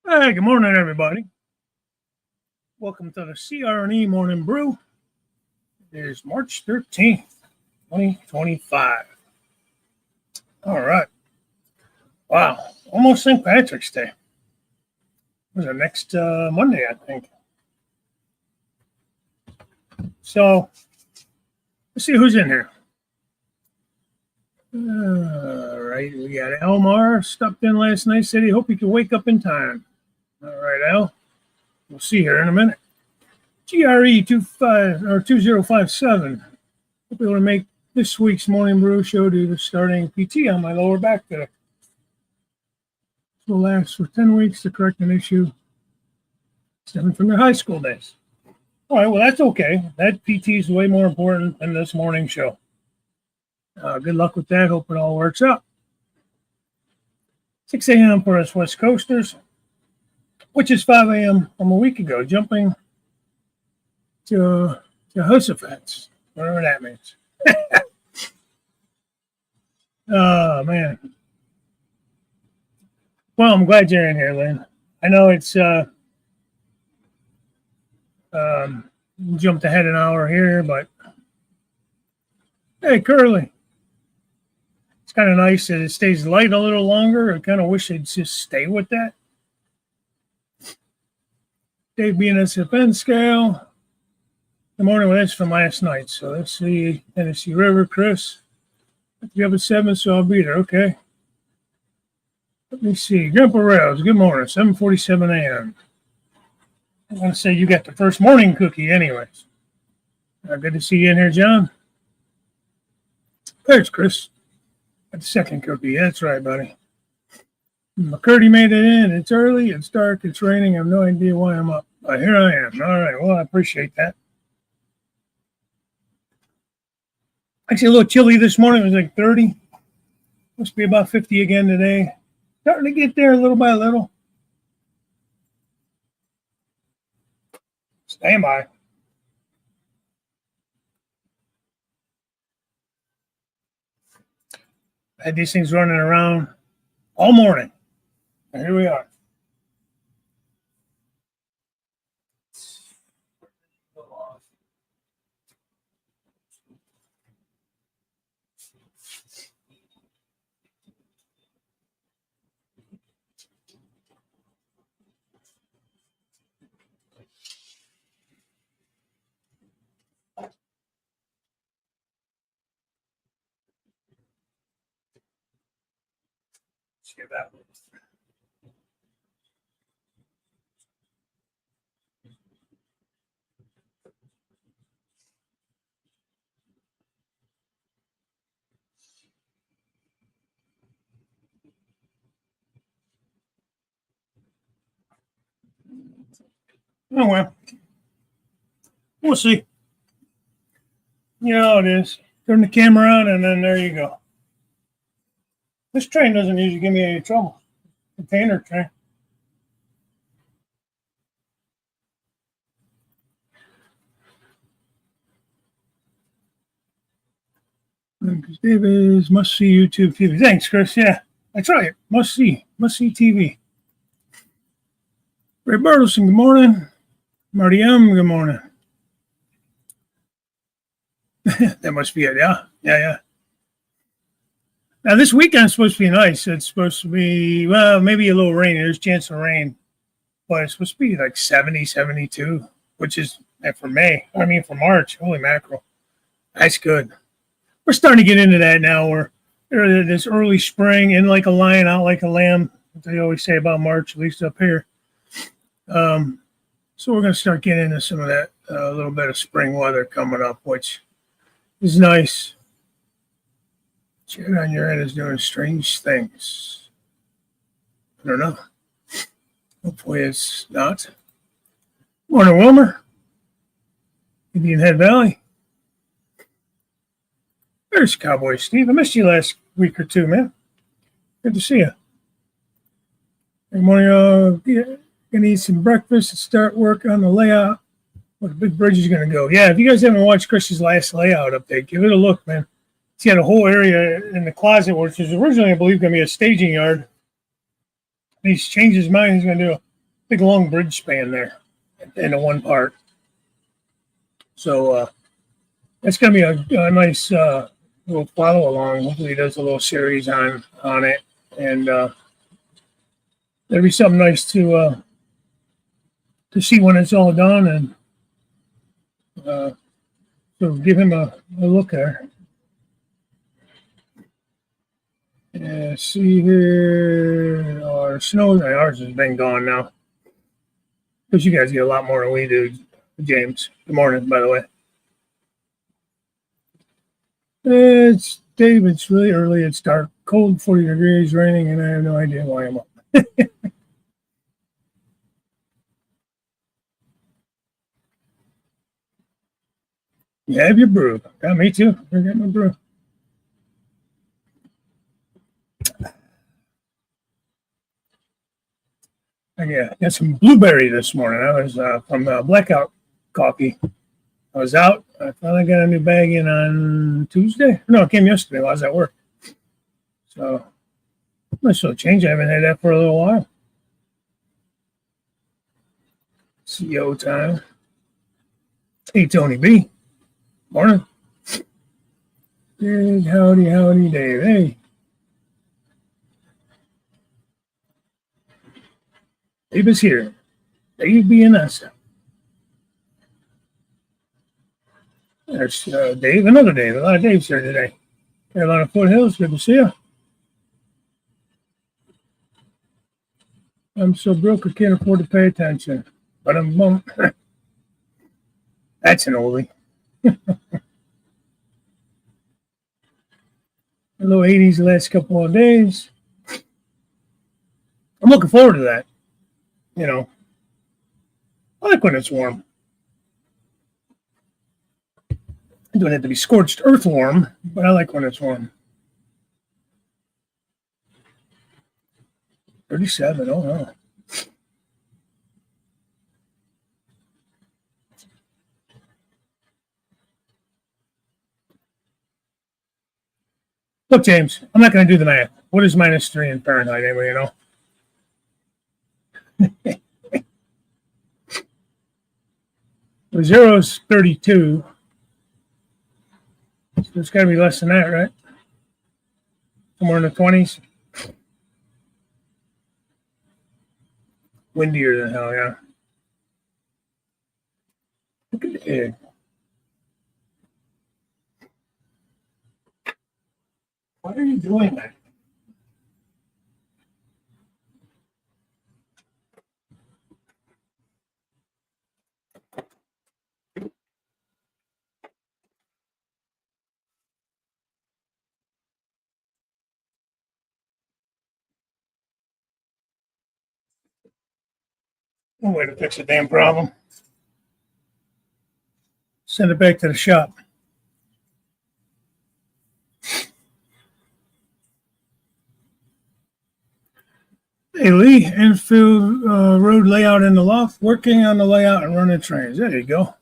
Hey, good morning, everybody. Welcome to the CR&E Morning Brew. It is March 13th, 2025. All right. Wow. Almost St. Patrick's Day. Was it next Monday, I think. So, let's see who's in here. All right. We got Elmar. Stopped in last night. Said he hoped he could wake up in time. All right, Al. We'll see here in a minute. GRE 2057. Hope able to make this week's Morning Brew show due to starting PT on my lower back today. This will last for 10 weeks to correct an issue stemming from your high school days. All right, well, that's okay. That PT is way more important than this morning show. Good luck with that. Hope it all works out. 6 a.m. for us West Coasters, which is 5 a.m. from a week ago, jumping to Jehoshaphat's, whatever that means. Oh, man. Well, I'm glad you're in here, Lynn. I know it's jumped ahead an hour here, but hey, Curly. It's kind of nice that it stays light a little longer. I kind of wish it'd just stay with that. Dave being SFN scale. Good morning. Well, that's from last night. So let's see. Tennessee River, Chris. You have a 7, so I'll be there. Okay. Let me see. Grandpa Rails, good morning. 7:47 a.m. I'm going to say you got the first morning cookie anyways. Good to see you in here, John. There's Chris. Got the second cookie. That's right, buddy. McCurdy made it in. It's early. It's dark. It's raining. I have no idea why I'm up. But here I am. All right. Well, I appreciate that. Actually, a little chilly this morning. It was like 30. Must be about 50 again today. Starting to get there little by little. Stand by. Had these things running around all morning. And here we are. Let's get that one. Oh, well. We'll see. You know how it is. Turn the camera on, and then there you go. This train doesn't usually give me any trouble. Container train. Davis must see YouTube TV. Thanks, Chris. Yeah, that's right. Must see TV. Ray Bertelson, good morning. Marty M, good morning. That must be it. Yeah. Now, this weekend's supposed to be nice. It's supposed to be, well, maybe a little rain. There's a chance of rain. But it's supposed to be like 70, 72, which is for March. Holy mackerel. That's good. We're starting to get into that now. We're this early spring, in like a lion, out like a lamb. They always say about March, at least up here. So we're going to start getting into some of that, a little bit of spring weather coming up, which is nice. Chat on your head is doing strange things. I don't know. Hopefully it's not. Morning, Wilmer. Indian Head Valley. There's Cowboy Steve. I missed you last week or two, man. Good to see you. Good morning. Gonna eat some breakfast and start work on the layout. What the big bridge is gonna go. Yeah, if you guys haven't watched Chris's last layout update, give it a look, man. He's got a whole area in the closet, which was originally, I believe, gonna be a staging yard. He's changed his mind. He's gonna do big long bridge span there in the one part. So it's going to be a nice little follow along. Hopefully, he does a little series on it, and there'll be something nice to see when it's all done, and so give him a look there. Yeah, see here, our snow. Ours has been gone now, because you guys get a lot more than we do. James, good morning, by the way. It's Dave. It's really early. It's dark, cold, 40 degrees, raining, and I have no idea why I'm up. You have your brew. Yeah, me too. We're getting a brew. Yeah, got some blueberry this morning. I was from Blackout Coffee. I was out. I finally got a new bag in on Tuesday. No, it came yesterday while I was at work. So, nice little change. I haven't had that for a little while. CEO time. Hey, Tony B. Morning. Big howdy, Dave. Hey. Dave is here. Dave being us. There's Dave, another Dave. A lot of Daves here today. Carolina Foothills, good to see you. I'm so broke I can't afford to pay attention. But I'm that's an oldie. A low 80s the last couple of days. I'm looking forward to that. You know, I like when it's warm. I don't have to be scorched earth warm, but I like when it's warm. 37, oh no. Look, James, I'm not going to do the math. What is -3 in Fahrenheit anyway, you know? The 0 is 32. So it's got to be less than that, right? Somewhere in the 20s. Windier than hell, yeah. Look at the egg. Why are you doing that? No way to fix a damn problem. Send it back to the shop. Hey, Lee, Enfield road layout in the loft, working on the layout and running trains. There you go.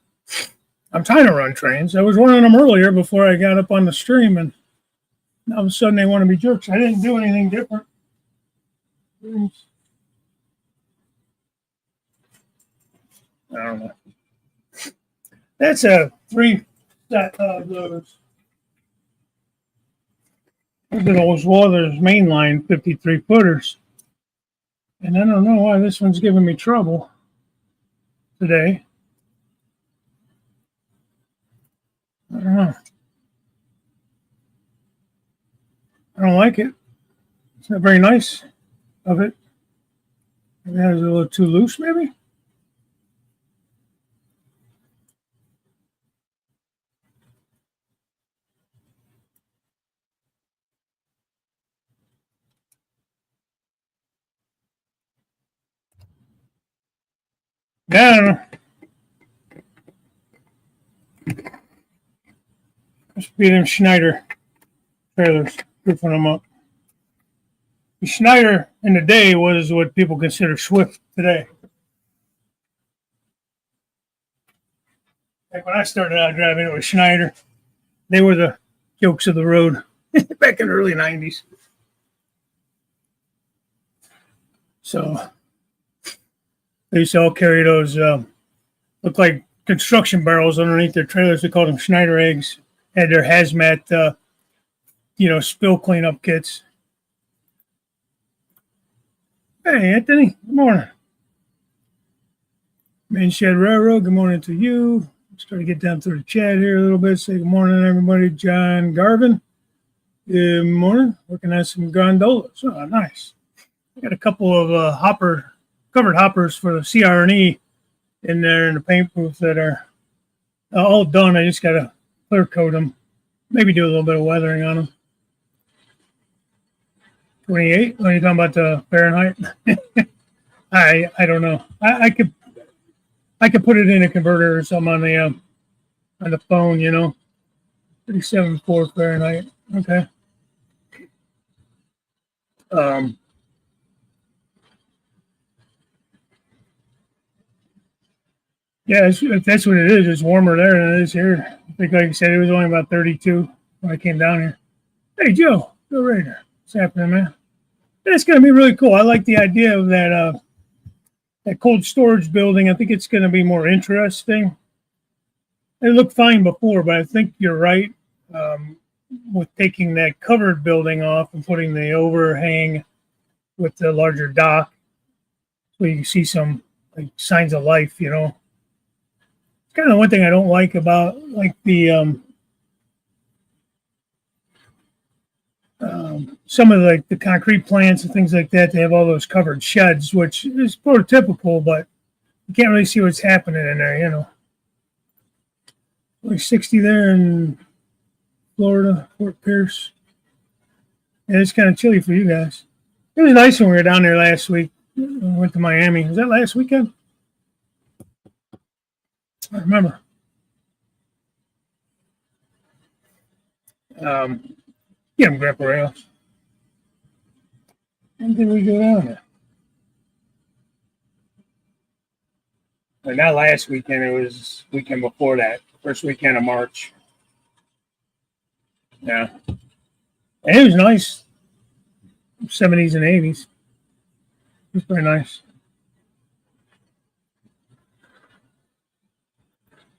I'm trying to run trains. I was running them earlier before I got up on the stream, and all of a sudden they want to be jerks. I didn't do anything different. I don't know. That's a 3 set of those. Look at those Waters mainline 53 footers. And I don't know why this one's giving me trouble today. I don't know. I don't like it. It's not very nice of it. Maybe it's a little too loose, maybe. Yeah, I don't know. Must be them Schneider trailers, proofing them up. The Schneider in the day was what people consider Swift today. Like when I started out driving, it was Schneider. They were the jokes of the road back in the early 90s. So They used to all carry those, look like construction barrels underneath their trailers. They called them Schneider eggs. Had their hazmat, spill cleanup kits. Hey, Anthony. Good morning. Main Shed Railroad. Good morning to you. Start to get down through the chat here a little bit. Say good morning, everybody. John Garvin. Good morning. Working on some gondolas. Oh, nice. I got a couple of covered hoppers for the CR&E in there in the paint booth that are all done. I just got to clear coat them. Maybe do a little bit of weathering on them. 28? Are you talking about the Fahrenheit? I don't know. I could put it in a converter or something on the phone, 37.4 Fahrenheit. Okay. Yeah, that's what it is. It's warmer there than it is here. I think, like you said, it was only about 32 when I came down here. Hey, Joe Rader. What's happening, man? It's going to be really cool. I like the idea of that cold storage building. I think it's going to be more interesting. It looked fine before, but I think you're right with taking that covered building off and putting the overhang with the larger dock, so you can see some signs of life. It's kind of one thing I don't like about the some of the concrete plants and things like that. They have all those covered sheds, which is prototypical, but you can't really see what's happening in there. Like 60 there in Florida, Fort Pierce. Yeah, it's kind of chilly for you guys. It was nice when we were down there last week. We went to Miami. Was that last weekend? I remember. Yeah, Grandpa Rails. When did we go down there? Well, not last weekend. It was weekend before that. First weekend of March. Yeah. And it was nice. 70s and 80s. It was very nice.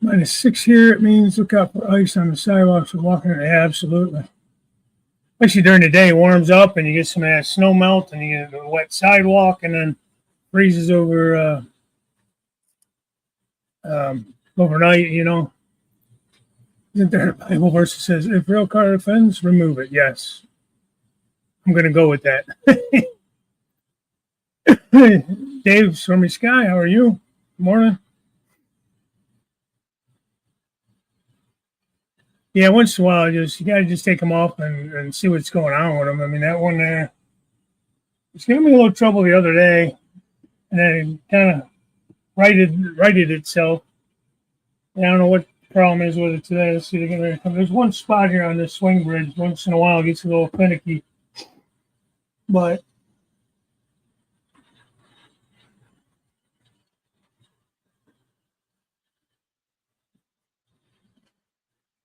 -6 here. It means look out for ice on the sidewalks and walking. Absolutely. Especially during the day, it warms up and you get some of that snow melt and you get a wet sidewalk and then freezes over overnight, Isn't there a Bible verse that says, if rail car offends, remove it? Yes. I'm going to go with that. Dave, Stormy Sky, how are you? Good morning. Yeah, once in a while, you got to just take them off and see what's going on with them. I mean, that one there, it's giving me a little trouble the other day, and then it kind of righted itself. And I don't know what the problem is with it today. Let's see if they come. There's one spot here on this swing bridge. Once in a while, it gets a little finicky, but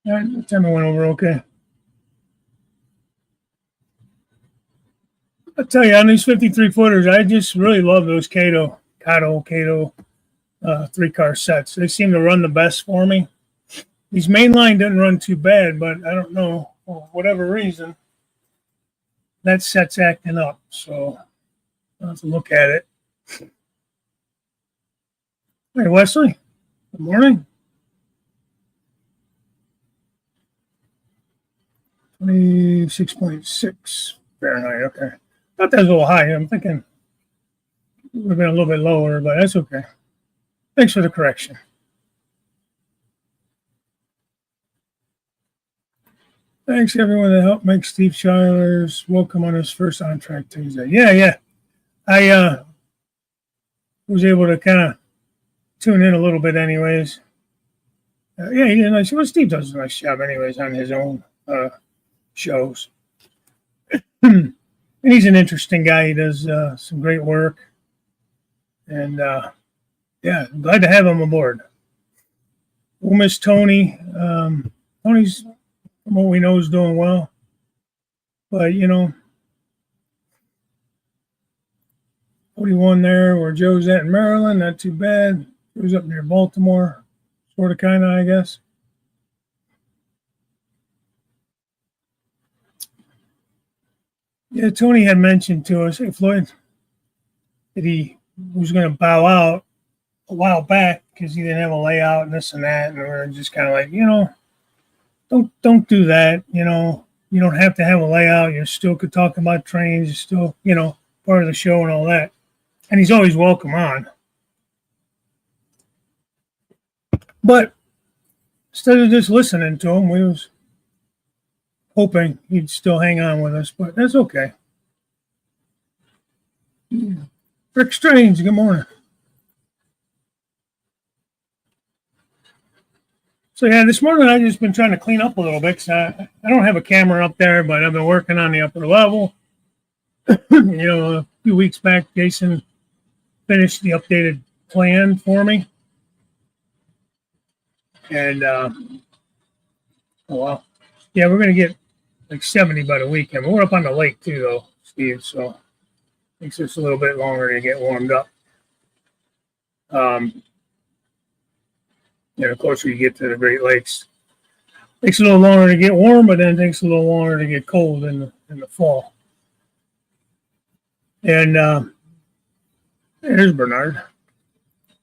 that time it went over okay. I'll tell you, on these 53 footers, I just really love those Cato 3-car sets. They seem to run the best for me. These mainline didn't run too bad, but I don't know, for whatever reason, that set's acting up. So I'll have to look at it. Hey, Wesley. Good morning. 26.6 Fahrenheit. Okay. Thought that was a little high. I'm thinking it would have been a little bit lower, but that's okay. Thanks for the correction. Thanks, everyone that helped make Steve Shiler's welcome on his first On Track Tuesday. Yeah. I was able to kind of tune in a little bit anyways. Yeah, he did a nice. Well, Steve does a nice job anyways on his own shows. And he's an interesting guy. He does some great work. And, yeah, glad to have him aboard. We'll miss Tony. Tony's, from what we know, is doing well. But, 41 there where Joe's at in Maryland. Not too bad. Joe's up near Baltimore. Sort of, kind of, I guess. Yeah, Tony had mentioned to us, hey, Floyd, that he was going to bow out a while back because he didn't have a layout and this and that. And we are just kind of like, don't do that. You don't have to have a layout. You still could talk about trains. You're still, part of the show and all that. And he's always welcome on. But instead of just listening to him, we was hoping he'd still hang on with us, but that's okay. Rick Strange, good morning. So yeah, this morning I've just been trying to clean up a little bit. I don't have a camera up there, but I've been working on the upper level. A few weeks back, Jason finished the updated plan for me. And, we're going to get like 70 by the weekend. But we're up on the lake too, though, Steve. So it takes us a little bit longer to get warmed up. The closer you get to the Great Lakes, it takes a little longer to get warm, but then it takes a little longer to get cold in the fall. And there's Bernard.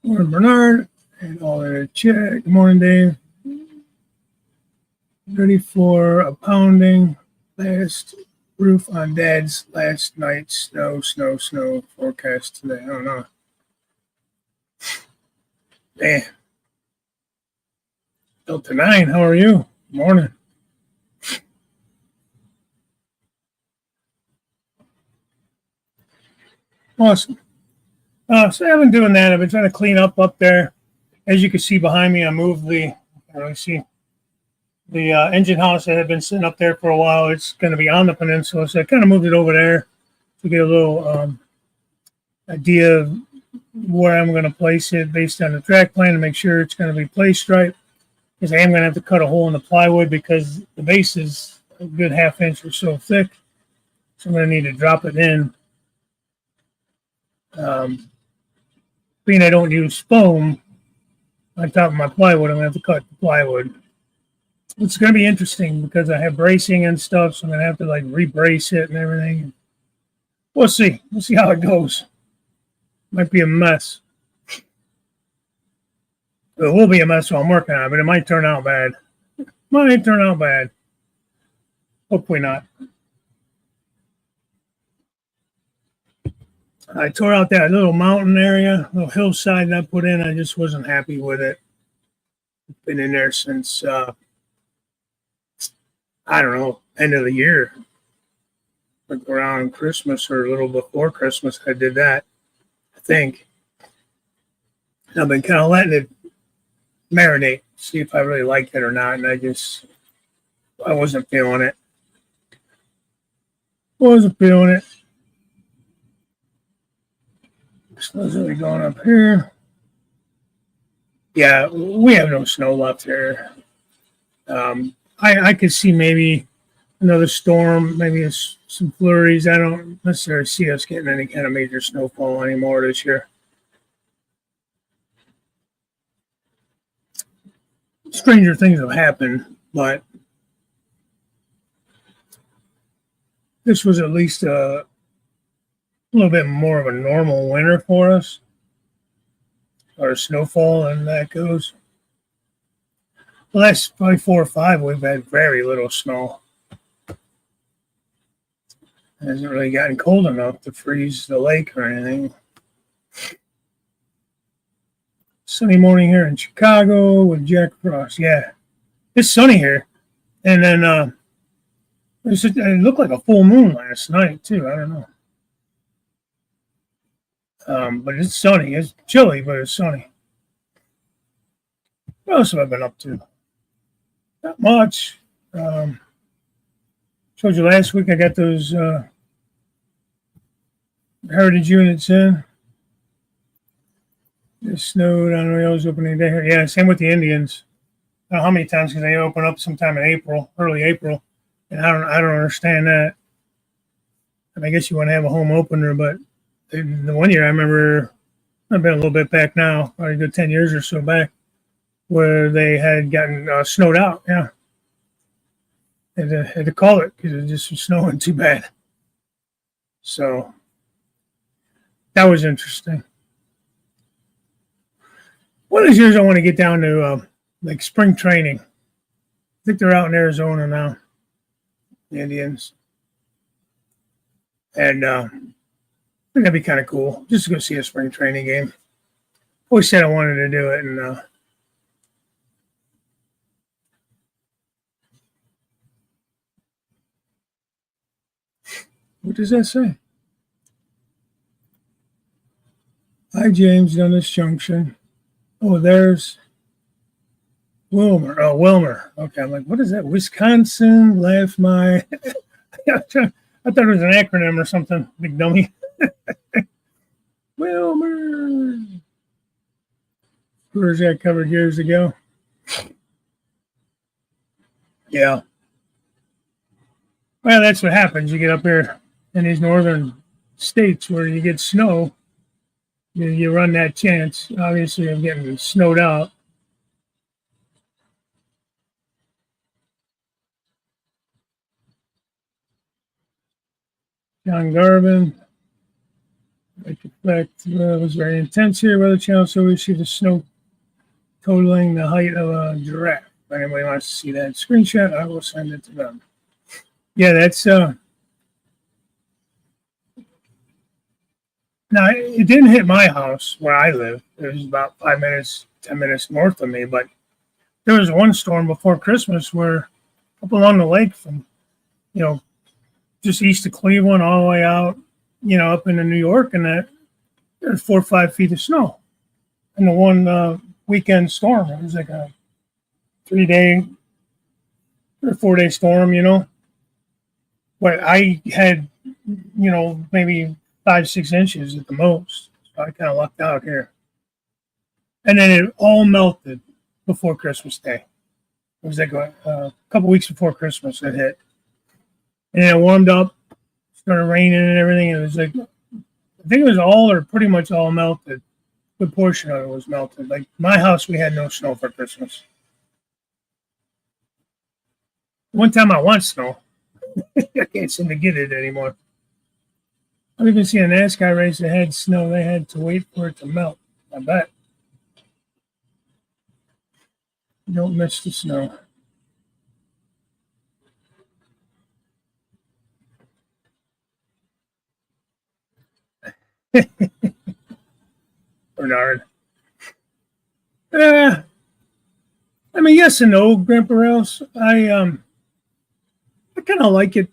Morning, Bernard. And all in check. Good morning, Dave. Ready for a pounding last roof on Dad's last night. Snow forecast today. I don't know. Man. Delta 9, how are you? Morning. Awesome. So I've been doing that. I've been trying to clean up there. As you can see behind me, I moved the engine house that had been sitting up there for a while. It's going to be on the peninsula, so I kind of moved it over there to get a little idea of where I'm going to place it based on the track plan to make sure it's going to be placed right. Because I am going to have to cut a hole in the plywood because the base is a good half inch or so thick. So I'm going to need to drop it in. Being I don't use foam on top of my plywood, I'm going to have to cut the plywood. It's going to be interesting because I have bracing and stuff, so I'm going to have to re-brace it and everything. We'll see. We'll see how it goes. Might be a mess. It will be a mess while I'm working on it, but it might turn out bad. Hopefully not. I tore out that little mountain area, little hillside that I put in. I just wasn't happy with it. Been in there since, I don't know, end of the year. Like around Christmas or a little before Christmas, I did that, I think. And I've been kind of letting it marinate, see if I really liked it or not. And I wasn't feeling it. Snow's really going up here. Yeah, we have no snow left here. I could see maybe another storm, maybe some flurries. I don't necessarily see us getting any kind of major snowfall anymore this year. Stranger things have happened, but this was at least a little bit more of a normal winter for us, or snowfall, and that goes. The last probably 4 or 5, we've had very little snow. It hasn't really gotten cold enough to freeze the lake or anything. Sunny morning here in Chicago with Jack Frost. Yeah, it's sunny here. And then it looked like a full moon last night, too. I don't know. But it's sunny. It's chilly, but it's sunny. What else have I been up to? Not much. Showed you last week I got those heritage units in. It snowed on rails opening day here. Yeah, same with the Indians. I don't know how many times because they open up sometime in April, early April, and I don't understand that. And I guess you want to have a home opener, but The one year I remember, I've been a little bit back now, probably a good 10 years or so back, where they had gotten snowed out. Yeah. Had to call it because it just was snowing too bad. So that was interesting. One of these years I want to get down to like spring training. I think they're out in Arizona now, the Indians. And I think that'd be kind of cool just to go see a spring training game. Always said I wanted to do it. And what does that say? Hi, James, down this junction. Oh, there's Wilmer. Oh, Wilmer. Okay, I'm like, what is that? Wisconsin, left my. I thought it was an acronym or something. Big dummy. Wilmer. Where's that covered years ago? Yeah. Well, that's what happens. You get up here in these northern states where you get snow. You run that chance, obviously, of getting snowed out. John Garvin. I reflect was very intense here. Weather Channel, so we see the snow totaling the height of a giraffe. If anybody wants to see that screenshot, I will send it to them. Yeah, that's now it didn't hit my house where I live. It was about 5 minutes, 10 minutes north of me, but there was one storm before Christmas where up along the lake from, just east of Cleveland all the way out, up into New York, and that there's 4 or 5 feet of snow. And the one weekend storm, it was like a 3-day or 4-day storm, But I had, maybe 5-6 inches at the most. So I kind of lucked out here. And then it all melted before Christmas Day. It was like a couple weeks before Christmas it hit. And then it warmed up, started raining and everything. It was like, I think it was all or pretty much all melted. A good portion of it was melted. Like my house, we had no snow for Christmas. One time I want snow. I can't seem to get it anymore. I've even seen a NASCAR race that had snow. They had to wait for it to melt. I bet. You don't miss the snow. Bernard. I mean, yes and no, Grandpa Rouse. I kind of like it.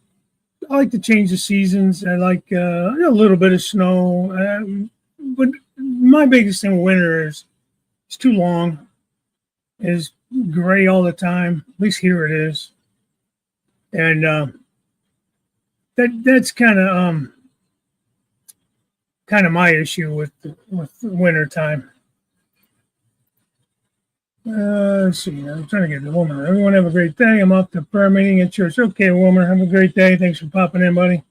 I like to change the seasons. I like a little bit of snow. But my biggest thing with winter is it's too long. It's gray all the time. At least here it is. And that's kind of my issue with winter time. Let's see. I'm trying to get the woman. Everyone have a great day. I'm off to prayer meeting at church. Okay, woman, have a great day. Thanks for popping in, buddy.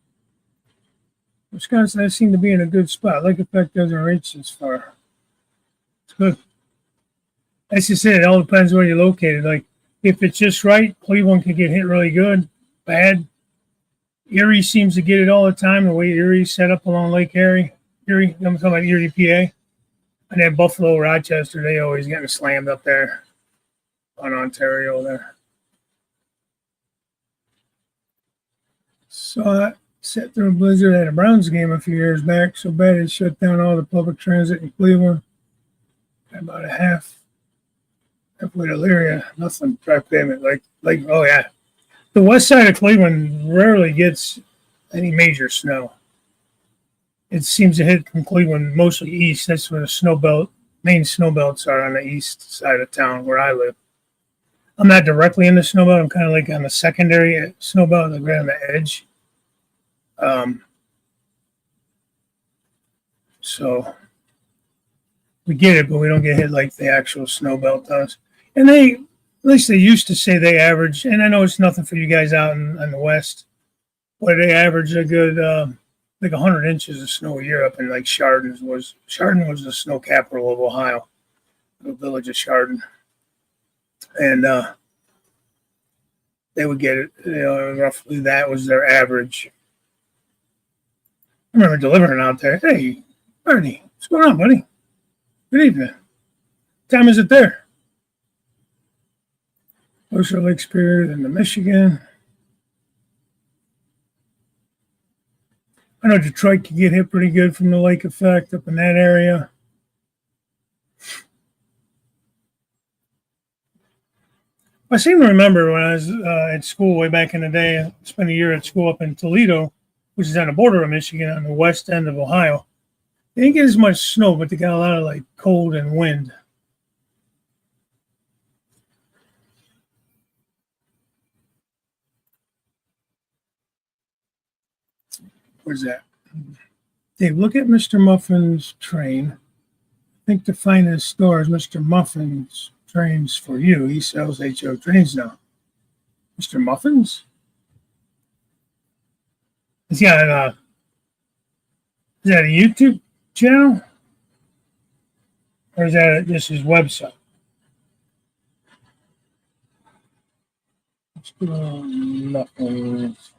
Wisconsin, I seem to be in a good spot. Lake effect doesn't reach this far. It's good. As you said, it all depends where you're located. Like, if it's just right, Cleveland could get hit really good, bad. Erie seems to get it all the time, the way Erie's set up along Lake Erie. I'm talking about Erie, PA. And then Buffalo, Rochester, they always getting slammed up there on Ontario there. Saw it set through a blizzard at a Browns game a few years back. So bad it shut down all the public transit in Cleveland. About halfway to Elyria, nothing dry pavement. Like oh yeah, the west side of Cleveland rarely gets any major snow. It seems to hit from Cleveland mostly east. That's where the main snow belts are on the east side of town where I live. I'm not directly in the snow belt. I'm kind of like on the secondary snow belt, like right on the edge. So we get it, but we don't get hit like the actual snow belt does. And at least they used to say they average, and I know it's nothing for you guys out in the west, but they average a good like 100 inches of snow a year up in like Chardon was the snow capital of Ohio, the village of Chardon, and they would get it. Roughly that was their average. I remember delivering out there. Hey, Bernie, what's going on, buddy? Good evening. What time is it there? Glacier Lake Spirit into Michigan. I know Detroit could get hit pretty good from the lake effect up in that area. I seem to remember when I was at school way back in the day, I spent a year at school up in Toledo, which is on the border of Michigan on the west end of Ohio. They didn't get as much snow, but they got a lot of like cold and wind. Where's that? Dave, look at Mr. Muffin's train. I think the finest store is Mr. Muffin's Trains for You. He sells HO trains now. Mr. Muffin's? Is that a YouTube channel? Or is that just his website? Muffin's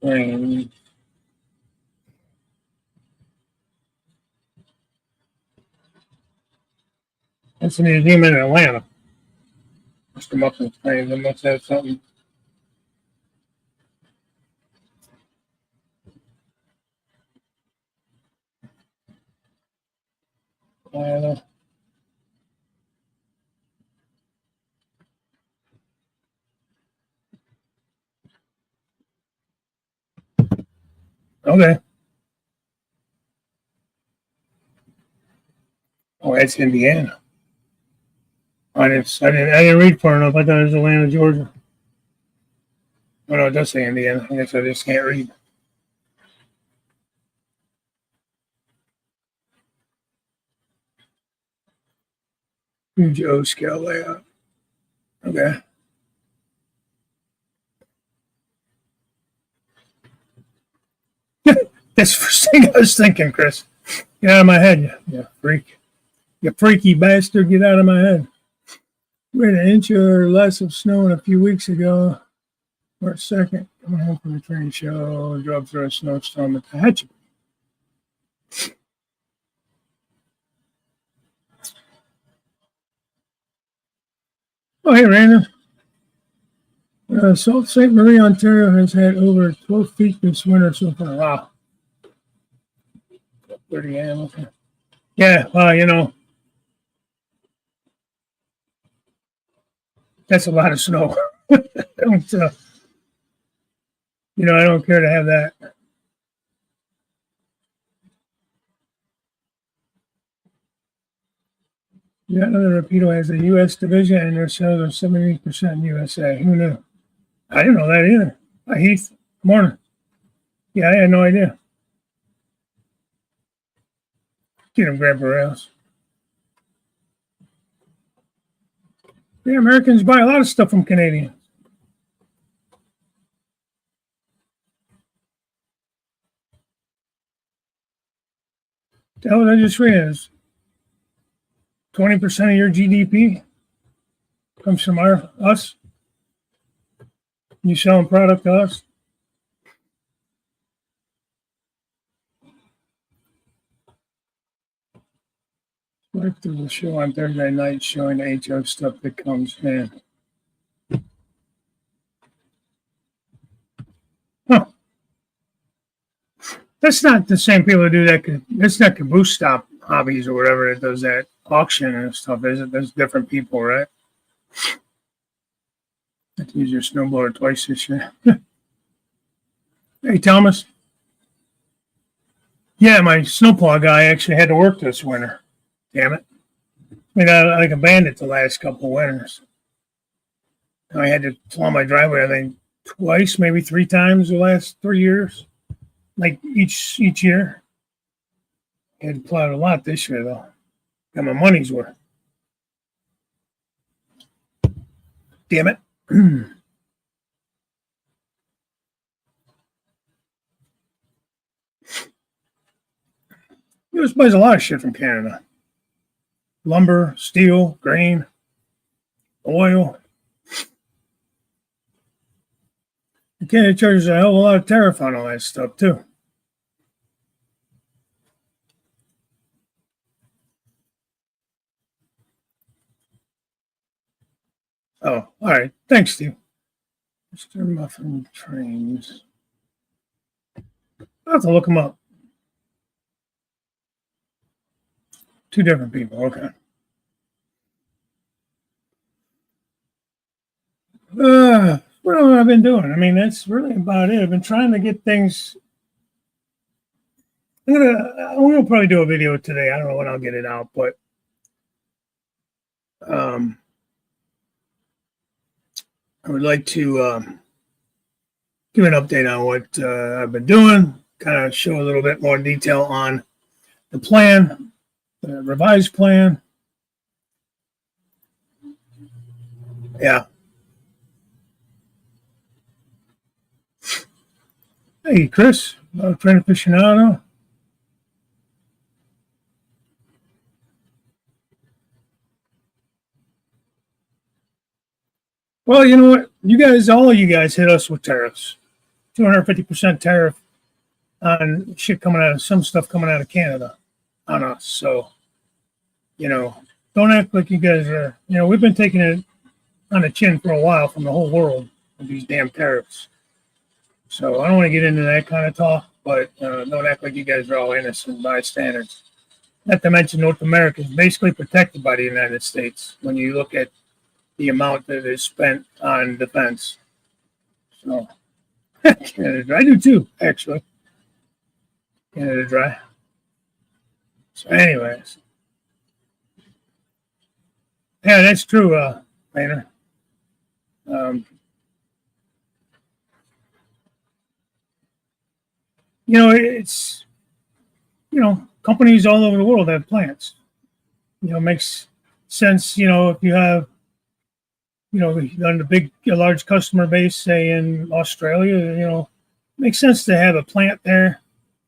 Trains. That's a museum in Atlanta. Mr. Muffin's Trains. They must have something. Atlanta. Okay. Oh, that's Indiana. I didn't read far enough. I thought it was Atlanta, Georgia. Oh no, it does say Indiana. I guess I just can't read. Huge O scale layout. Okay. That's the first thing I was thinking, Chris. Get out of my head, you freak. You freaky bastard, get out of my head. We had an inch or less of snow a few weeks ago. March 2nd, coming home from the train show, drove through a snowstorm at Tehachapi. Oh, hey, Randall. Sault Ste. Marie, Ontario has had over 12 feet this winter so far. Wow. 30 a.m. Okay. Yeah, that's a lot of snow. I don't, I don't care to have that. Yeah, another Rapido has a U.S. division, and their sales are 70% USA. Who knew? I didn't know that either. Hi, Heath. Morning. Yeah, I had no idea. Get him, Grandpa Rails. Yeah, Americans buy a lot of stuff from Canadians. The hell did I just read? 20% of your GDP comes from us. You selling product to us. Right through the show on Thursday night showing the HO stuff that comes in. Huh. That's not the same people who do that. That's not Caboose Stop Hobbies or whatever that does that auction and stuff, is it? There's different people, right? I have to use your snowblower twice this year. Hey, Thomas. Yeah, my snowplow guy actually had to work this winter. Damn it. I mean, I like a bandit the last couple of winters. I had to plow my driveway, I think, twice, maybe 3 times the last 3 years. Like each year. I had to plow a lot this year, though. Got my money's worth. Damn it. U.S. buys a lot of shit from Canada: lumber, steel, grain, oil. And Canada charges a hell of a lot of tariff on all that stuff too. Oh, all right. Thanks, Steve. Mr. Muffin Trains. I'll have to look them up. Two different people. Okay. What have I been doing? I mean, that's really about it. I've been trying to get things. I'm gonna probably do a video today. I don't know when I'll get it out, but I would like to give an update on what I've been doing. Kind of show a little bit more detail on the plan, the revised plan. Yeah. Hey, Chris, friend aficionado. Well, you know what? All of you guys hit us with tariffs. 250% tariff on shit coming out of some stuff coming out of Canada on us. So, don't act like you guys are, we've been taking it on the chin for a while from the whole world with these damn tariffs. So I don't want to get into that kind of talk, but don't act like you guys are all innocent bystanders. Not to mention North America is basically protected by the United States when you look at the amount that is spent on defense. So Canada Dry, I do too, actually. Canada Dry. So, anyways, yeah, that's true, Rainer. It's companies all over the world have plants. It makes sense. If you have on a large customer base, say in Australia, makes sense to have a plant there.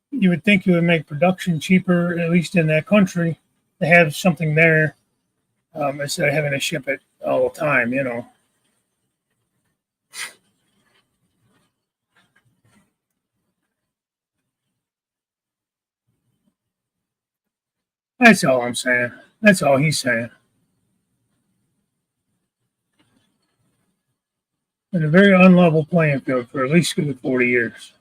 You would think it would make production cheaper, at least in that country, to have something there instead of having to ship it all the time. That's all I'm saying. That's all he's saying. In a very unlevel playing field for at least 40 years.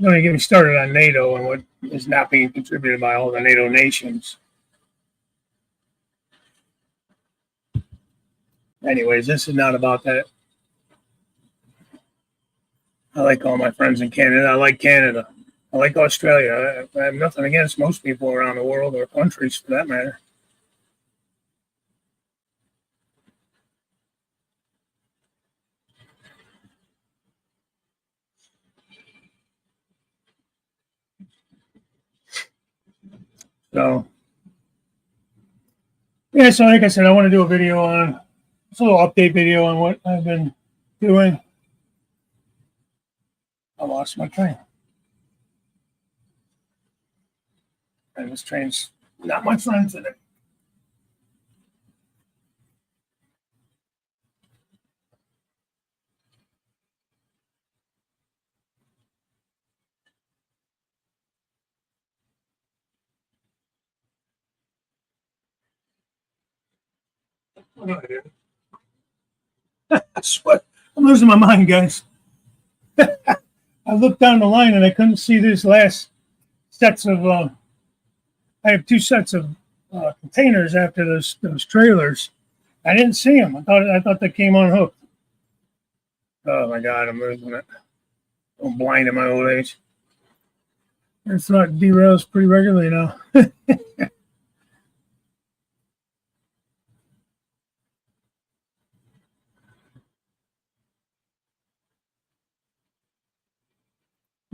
Don't even get me started on NATO and what is not being contributed by all the NATO nations. Anyways, this is not about that. I like all my friends in Canada. I like Canada. I like Australia. I have nothing against most people around the world or countries for that matter. So, yeah, so like I said, I want to do a video on, it's a little update video on what I've been doing. I lost my train. And this train's not my friend today. I swear, I'm losing my mind, guys. I looked down the line and I couldn't see these last sets of. I have two sets of containers after those trailers. I didn't see them. I thought they came unhooked. Oh my God, I'm losing it. I'm blind in my old age. It's not derails pretty regularly now.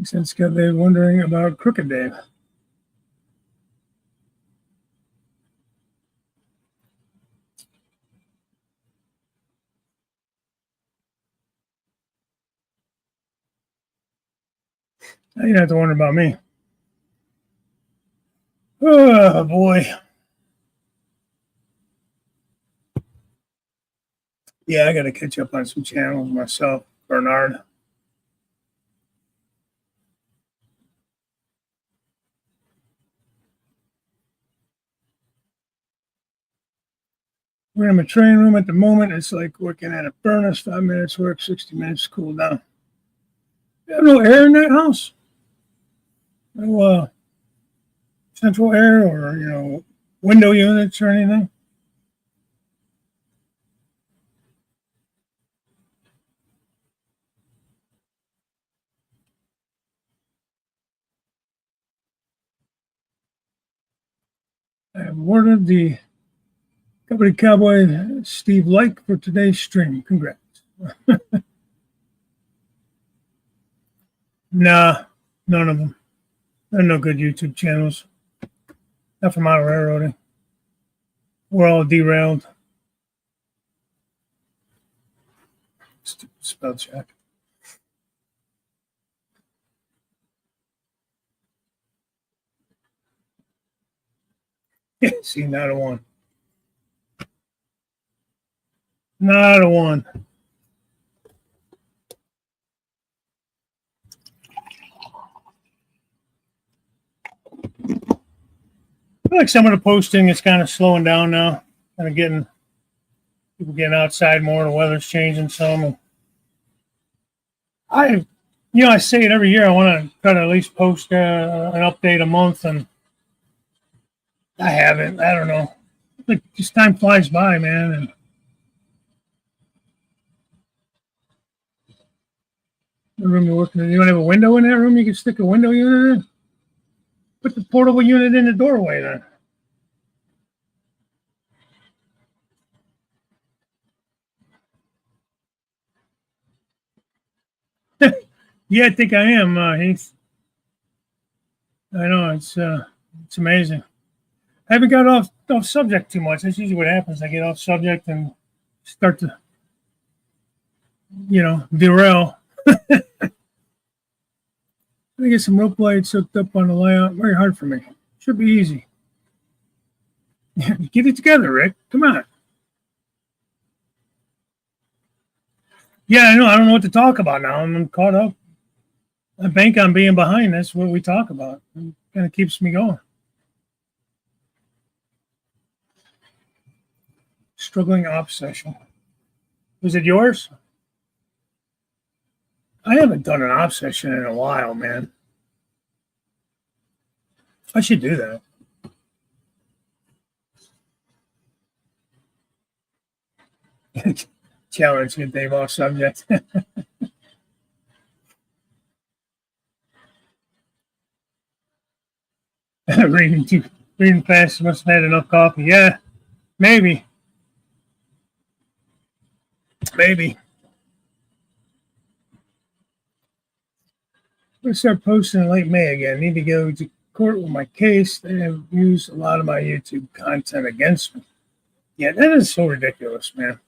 Since they're wondering about Crooked Dave. You don't have to wonder about me. Oh boy. Yeah, I got to catch up on some channels myself, Bernard. We're in a train room at the moment. It's like working at a furnace. 5 minutes work, 60 minutes cool down. You have no air in that house? No central air or, window units or anything? I have awarded the Company Cowboy Steve Like for today's stream. Congrats. Nah, none of them. There are no good YouTube channels. Not from our railroading. We're all derailed. Stupid spell check. See, not a one. Not a one. I feel like some of the posting is kind of slowing down now. Kind of getting people getting outside more. The weather's changing some. I say it every year. I want to try to at least post an update a month, and I haven't. I don't know. Like, just time flies by, man. And the room you're working in, you don't have a window in that room. You can stick a window unit in. Put the portable unit in the doorway then. Yeah, I think I am, Heath. I know it's amazing. I haven't got off subject too much. That's usually what happens. I get off subject and start to, derail. I get some rope blades hooked up on the layout. Very hard for me. Should be easy. Get it together, Rick. Come on. Yeah, I know. I don't know what to talk about now. I'm caught up. I bank on being behind. That's what we talk about. It kind of keeps me going. Struggling obsession. Was it yours? I haven't done an obsession in a while, man. I should do that. Challenge, get Dave off subject. Reading fast. Must have had enough coffee. Yeah, maybe. I'm gonna start posting in late May again. I need to go to court with my case. They have used a lot of my YouTube content against me. Yeah, that is so ridiculous, man.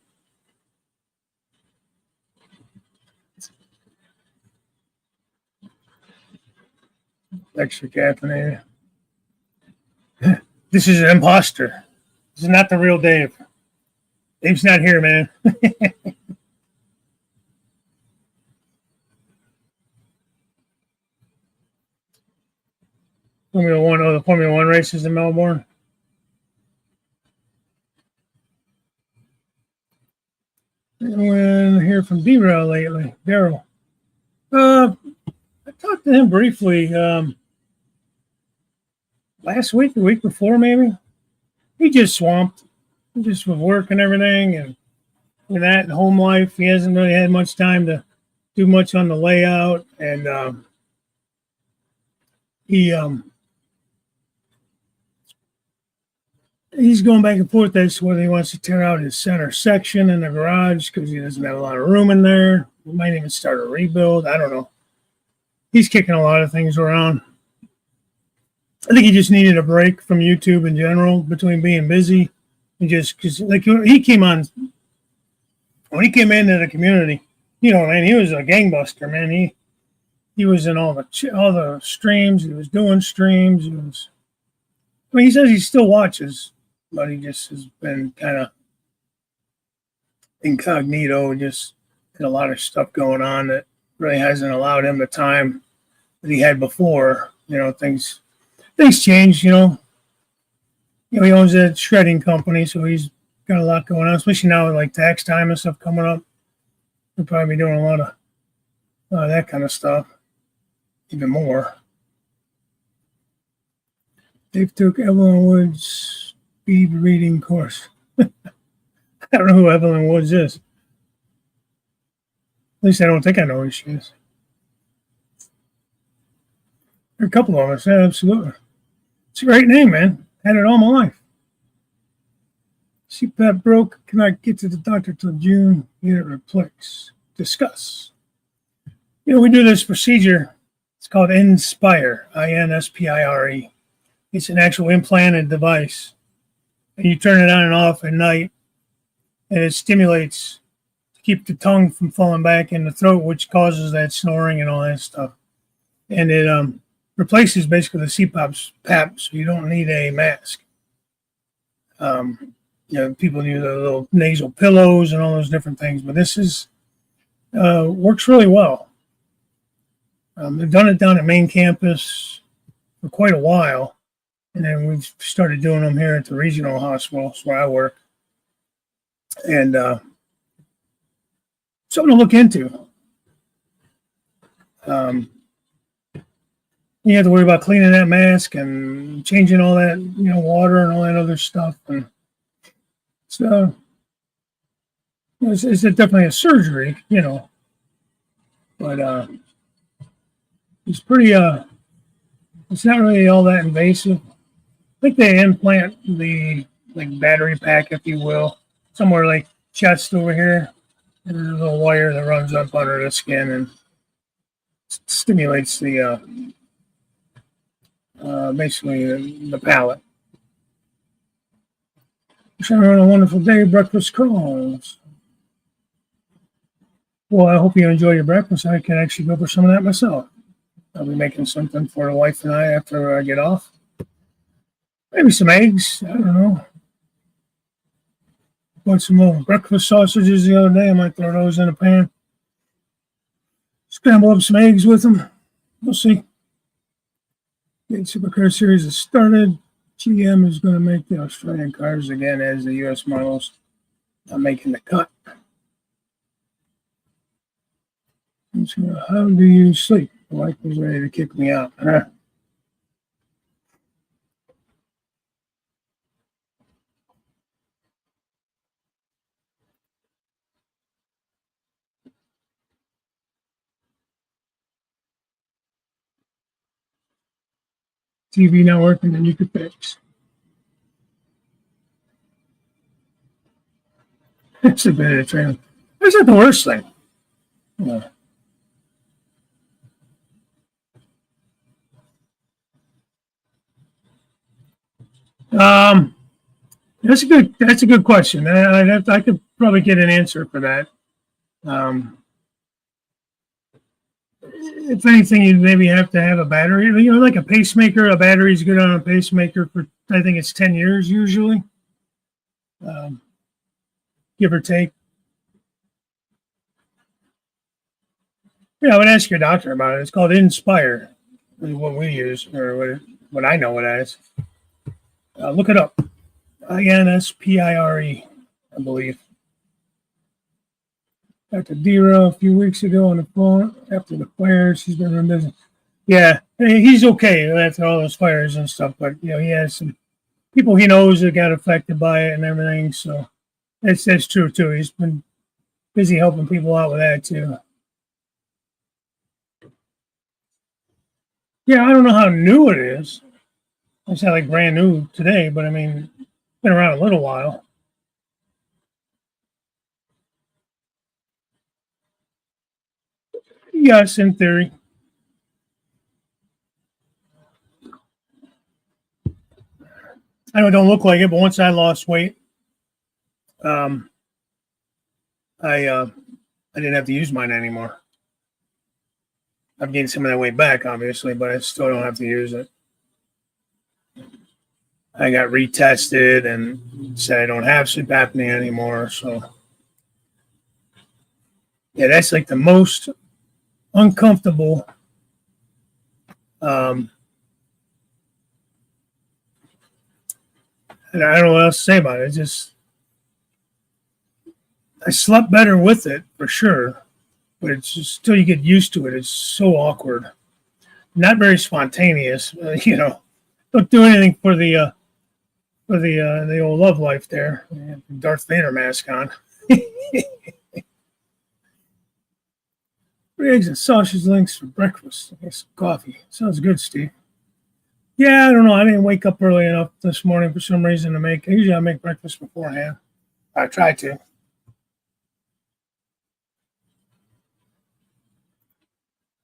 Extra caffeinated. This is an imposter. This is not the real Dave. Dave's not here, man. Formula One. Oh, the Formula One races in Melbourne. Anyone hear from D-Rail lately? Daryl. I talked to him briefly last week, the week before, maybe. He just swamped, just with work and everything, and with that and home life. He hasn't really had much time to do much on the layout, and he's going back and forth as to whether he wants to tear out his center section in the garage because he doesn't have a lot of room in there. We might even start a rebuild. I don't know. He's kicking a lot of things around. I think he just needed a break from YouTube in general between being busy and just because, like, he came on when he came into the community. Man, he was a gangbuster, man. he was in all the streams. He was doing streams. He was. I mean, he says he still watches, but he just has been kind of incognito. Just had a lot of stuff going on that really hasn't allowed him the time that he had before. Things change. He owns a shredding company, so he's got a lot going on, especially now with like tax time and stuff coming up. He'll probably be doing a lot of that kind of stuff, even more. Dave took Evelyn Wood's speed reading course. I don't know who Evelyn Woods is. At least I don't think I know who she is. There are a couple of us, yeah, absolutely. It's a great name, man. Had it all my life. CPAP broke. Cannot get to the doctor till June. Get it replaced. Discuss. We do this procedure. It's called Inspire, Inspire. It's an actual implanted device. And you turn it on and off at night, and it stimulates to keep the tongue from falling back in the throat, which causes that snoring and all that stuff. And it replaces basically the CPAP, so you don't need a mask. People use the little nasal pillows and all those different things, but this is works really well. They've done it down at main campus for quite a while, and then we've started doing them here at the regional hospitals where I work. And something to look into. You have to worry about cleaning that mask and changing all that, water and all that other stuff. And so it's definitely a surgery, but it's pretty, it's not really all that invasive. I think they implant the battery pack, if you will, somewhere like chest over here. And there's a little wire that runs up under the skin and stimulates the basically the palate. Wish everyone a wonderful day. Breakfast calls. Well, I hope you enjoy your breakfast. I can actually go for some of that myself. I'll be making something for the wife and I after I get off. Maybe some eggs. I don't know. Bought some little breakfast sausages the other day. I might throw those in a pan. Scramble up some eggs with them. We'll see. The Supercar Series has started. GM is going to make the Australian cars again as the U.S. models not making the cut. How do you sleep? The wife was ready to kick me out. TV not working, then you could fix. It's a bit of a training. That's not the worst thing. Yeah. That's a good question. I could probably get an answer for that. If anything, you'd maybe have to have a battery. Like a pacemaker. A battery is good on a pacemaker for, I think it's 10 years usually, give or take. Yeah, I would ask your doctor about it. It's called Inspire, is what we use, or what I know it as. Look it up. Inspire, I believe. Dr. Dira a few weeks ago on the phone after the fires. He's been running business. Yeah, he's okay after all those fires and stuff, but he has some people he knows that got affected by it and everything. So that's true too. He's been busy helping people out with that too. Yeah, I don't know how new it is. It's not like brand new today, but I mean, it's been around a little while. Yes, in theory. I know it don't look like it, but once I lost weight, I didn't have to use mine anymore. I've gained some of that weight back, obviously, but I still don't have to use it. I got retested and said I don't have sleep apnea anymore. So, yeah, that's like the most uncomfortable and I don't know what else to say about it. It's just I slept better with it for sure, but it's just until you get used to it, it's so awkward. Not very spontaneous, Don't do anything for the old love life there. Darth Vader mask on. Eggs and sausage links for breakfast. I guess coffee. Sounds good, Steve. Yeah, I don't know. I didn't wake up early enough this morning for some reason to make. Usually I make breakfast beforehand. I try to.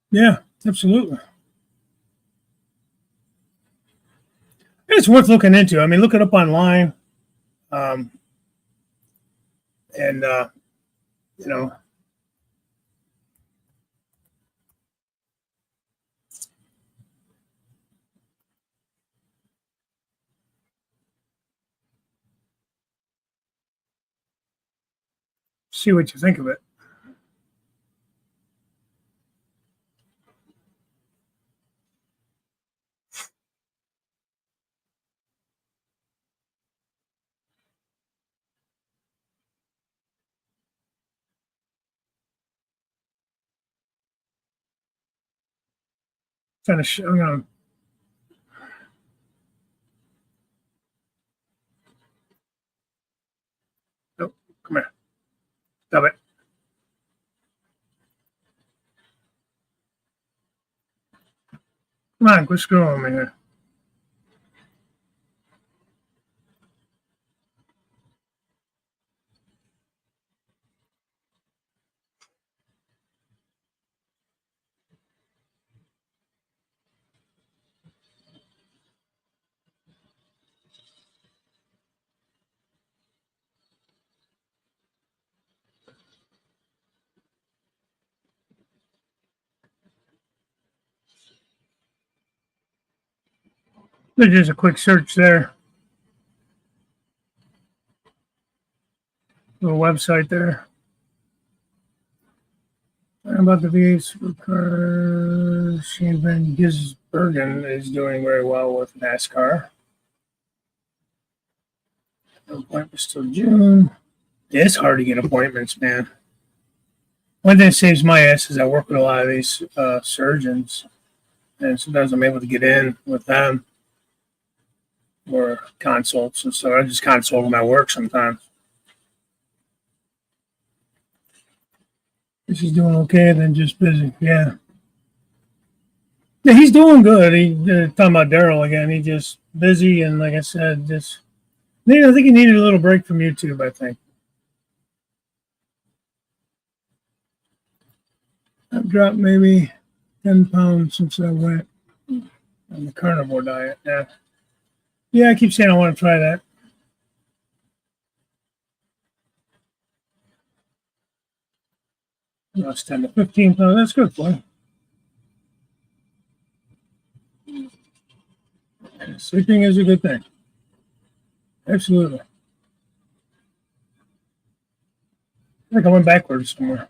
Yeah, absolutely. It's worth looking into. I mean, look it up online, um, and you know, see what you think of it. Finish. I'm gonna. Oh, come here. Stop it. Come on, quit screwing with me here. There's just a quick search there. Little website there. About the V8 supercar, Shane Van Gisbergen is doing very well with NASCAR. No appointments till June. Yeah, it's hard to get appointments, man. One thing that saves my ass is I work with a lot of these surgeons, and sometimes I'm able to get in with them or consults, and so I just consult them at work sometimes. He's doing okay, then just busy. Yeah. Yeah, he's doing good. Talking about Daryl again. He just busy, and like I said, I think he needed a little break from YouTube. I think I've dropped maybe 10 pounds since I went on the carnivore diet. Yeah. I keep saying I want to try that. I lost 10 to 15 pounds. That's good, boy. Sleeping is a good thing. Absolutely. I think I went backwards somewhere.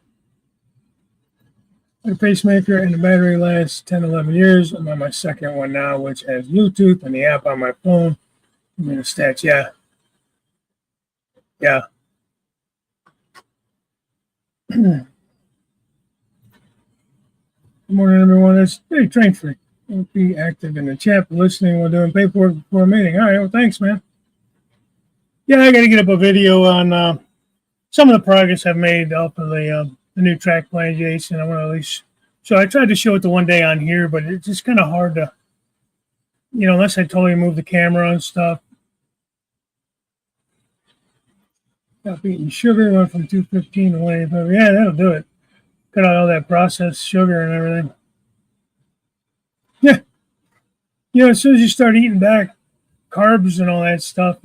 The pacemaker and the battery lasts 10, 11 years. I'm on my second one now, which has Bluetooth and the app on my phone. I mean, the stats, yeah. Yeah. Good morning, everyone. It's very train free. Don't be active in the chat, listening while doing paperwork before a meeting. All right, well, thanks, man. Yeah, I got to get up a video on some of the progress I've made off of the new track plan, Jason. I want to at least. So I tried to show it the one day on here, but it's just kind of hard to, unless I totally move the camera and stuff. Stop eating sugar, went from 215 to 185. Yeah, that'll do it. Cut out all that processed sugar and everything. Yeah. As soon as you start eating back carbs and all that stuff,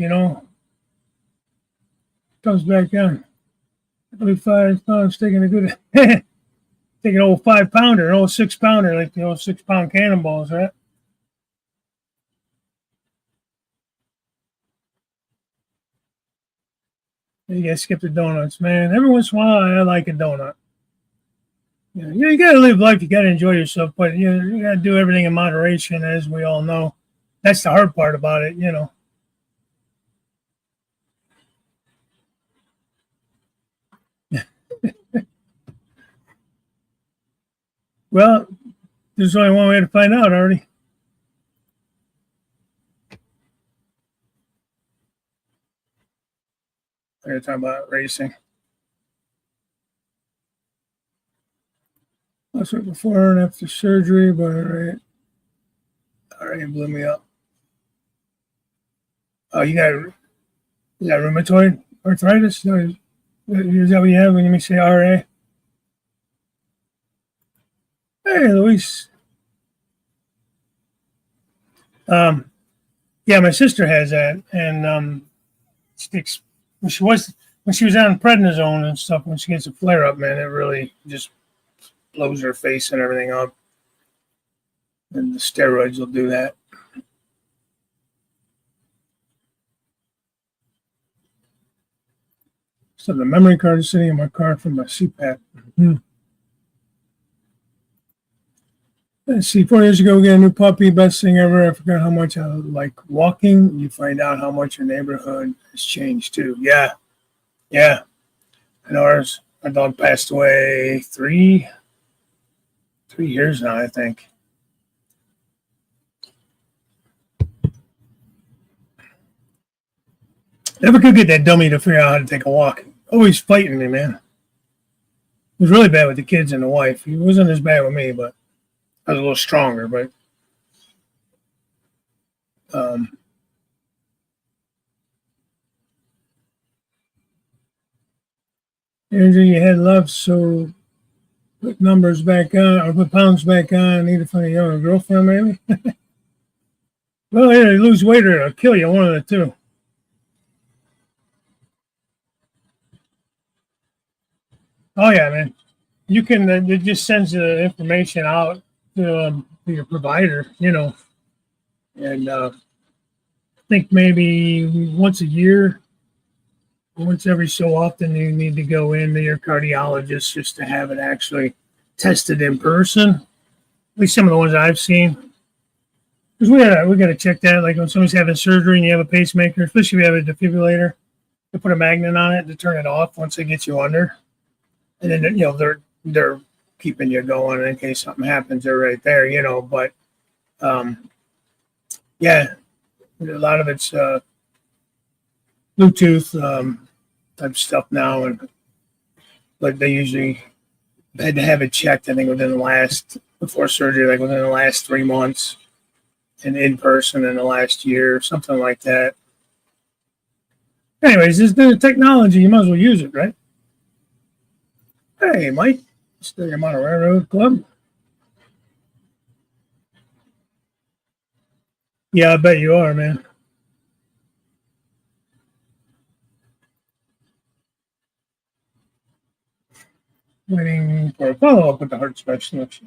comes back down. I believe 5 pounds taking a good. take an old 5-pounder, an old 6-pounder, like the old 6-pound cannonballs, right? You gotta skip the donuts, man. Every once in a while, I like a donut. You gotta live life. You gotta enjoy yourself, but you gotta do everything in moderation, as we all know. That's the hard part about it, Well, there's only one way to find out, Artie. We're talking about racing. That's right before and after surgery, but all right, blew me up. Oh, you got rheumatoid arthritis? No, is that what you have when you say RA? Hey, Luis. Yeah, my sister has that, and sticks when she was on prednisone and stuff. When she gets a flare up, man, it really just blows her face and everything up. And the steroids will do that. So the memory card is sitting in my car from my CPAP. Mm-hmm. Let's see, 4 years ago, we got a new puppy, best thing ever. I forgot how much I like walking. You find out how much your neighborhood has changed too. Yeah. And our dog passed away 3 years now, I think. Never could get that dummy to figure out how to take a walk. Always fighting me, man. It was really bad with the kids and the wife. He wasn't as bad with me, but I was a little stronger. But energy you had left, so put numbers back on, or put pounds back on. Need to find a younger girlfriend, maybe. Well, yeah, you lose weight or it'll kill you. One of the two. Oh yeah, man. You can. It just sends the information out to your provider, and I think maybe once a year, once every so often, you need to go into your cardiologist just to have it actually tested in person. At least some of the ones I've seen. Because we got to check that. Like when somebody's having surgery and you have a pacemaker, especially if you have a defibrillator, they put a magnet on it to turn it off once they get you under. And then they're keeping you going in case something happens. They're right there, But yeah, a lot of it's Bluetooth type stuff now, and like they usually had to have it checked. I think before surgery, like within the last 3 months, and in person in the last year, something like that. Anyways, this new technology, you might as well use it, right? Hey, Mike, still your Mono Railroad Club. Yeah, I bet you are, man. Waiting for a follow-up with the heart specialist.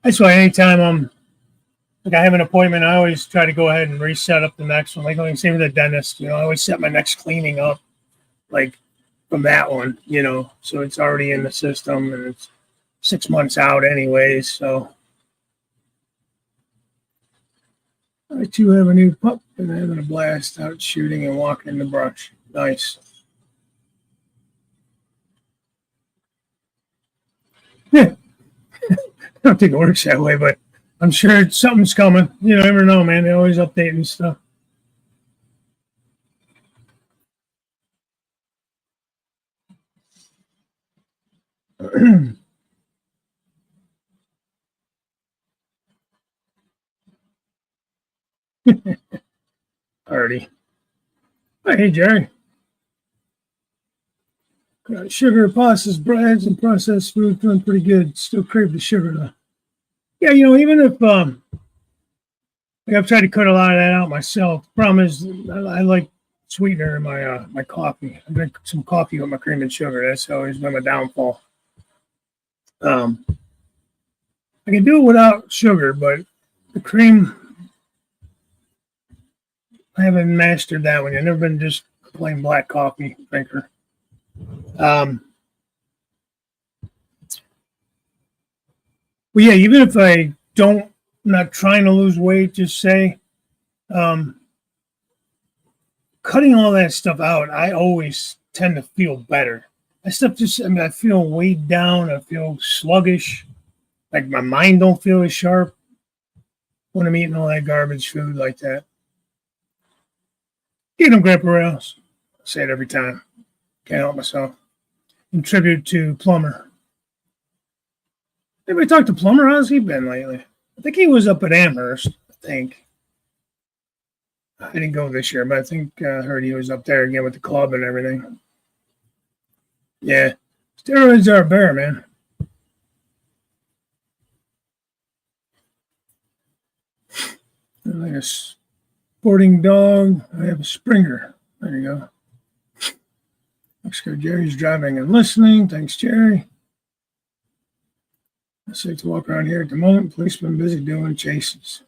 That's why anytime I have an appointment, I always try to go ahead and reset up the next one. Like same with the dentist, I always set my next cleaning up like from that one, so it's already in the system and it's 6 months out anyways. So I too have a new pup and having a blast out shooting and walking in the brush. Nice. Yeah. I don't think it works that way, but I'm sure something's coming. You never know, man. They're always updating stuff. Already. Hey, Jerry. Sugar, pastas, breads, and processed food feeling pretty good. Still crave the sugar though. Yeah, even if I've tried to cut a lot of that out myself. Problem is, I like sweetener in my coffee. I drink some coffee with my cream and sugar. That's always been my downfall. I can do it without sugar, but the cream, I haven't mastered that one. I've never been just a plain black coffee drinker. Well, yeah, even if I'm not trying to lose weight, just say, cutting all that stuff out, I always tend to feel better. That stuff I feel weighed down. I feel sluggish. Like my mind don't feel as sharp when I'm eating all that garbage food like that. Eat them, Grandpa Rails. I say it every time. Can't help myself. In tribute to Plumber. Anybody talk to Plumber? How's he been lately? I think he was up at Amherst, I think. I didn't go this year, but I think I heard he was up there again with the club and everything. Yeah. Steroids are a bear, man. Like a sporting dog. I have a Springer. There you go. Looks good. Jerry's driving and listening. Thanks, Jerry. It's safe to walk around here at the moment. Policeman busy doing chases.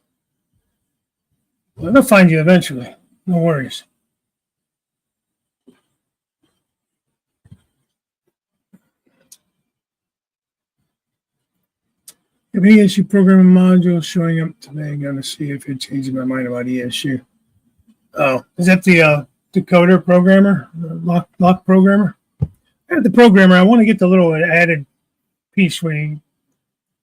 Well, they'll find you eventually. No worries. If ESU programming module showing up today, I'm going to see if it changes my mind about ESU. Oh, is that the decoder programmer, the lock programmer? The programmer, I want to get the little added piece where you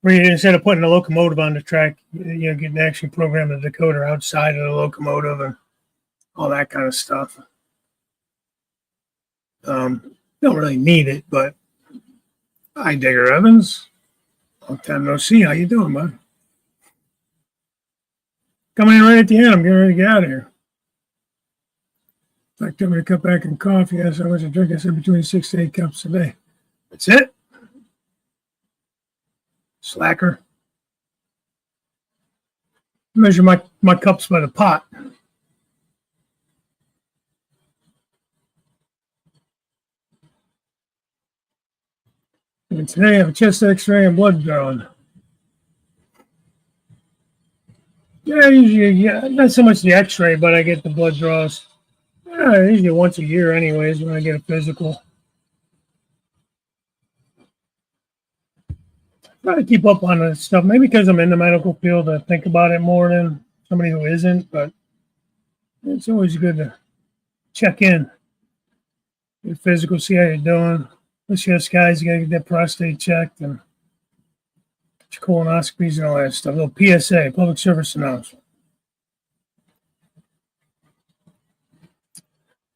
instead of putting the locomotive on the track, you can actually program the decoder outside of the locomotive and all that kind of stuff. Don't really need it, but hi, Digger Evans. Long time no see. How you doing, bud? Coming in right at the end. I'm getting ready to get out of here. In fact, I'm going to cut back on coffee. That's how much I drink. I said between 6 to 8 cups a day. That's it. Slacker. Measure my cups by the pot. And today I have a chest x-ray and blood drawn. Yeah, usually, not so much the x-ray, but I get the blood draws. Usually once a year anyways when I get a physical. Try to keep up on this stuff. Maybe because I'm in the medical field, I think about it more than somebody who isn't, but it's always good to check in. Your physical, see how you're doing. Especially us guys, you got to get that prostate checked and colonoscopies and all that stuff. A little PSA, public service announcement.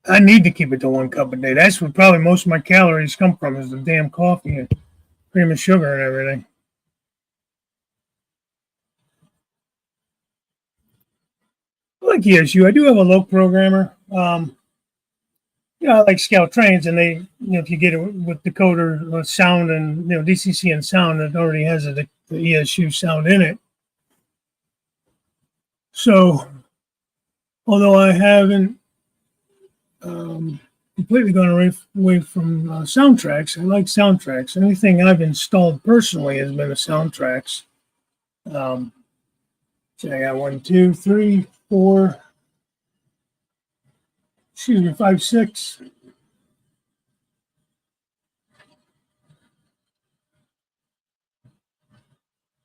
I need to keep it to 1 cup a day. That's where probably most of my calories come from is the damn coffee and cream and sugar and everything. Like ESU, I do have a loc programmer. I like Scout Trains, and they, if you get it with decoder sound and DCC and sound, it already has the ESU sound in it. So, although I haven't completely gone away from soundtracks, I like soundtracks. Anything I've installed personally has been the soundtracks. So I got 1, 2, 3, 4. 5, 6.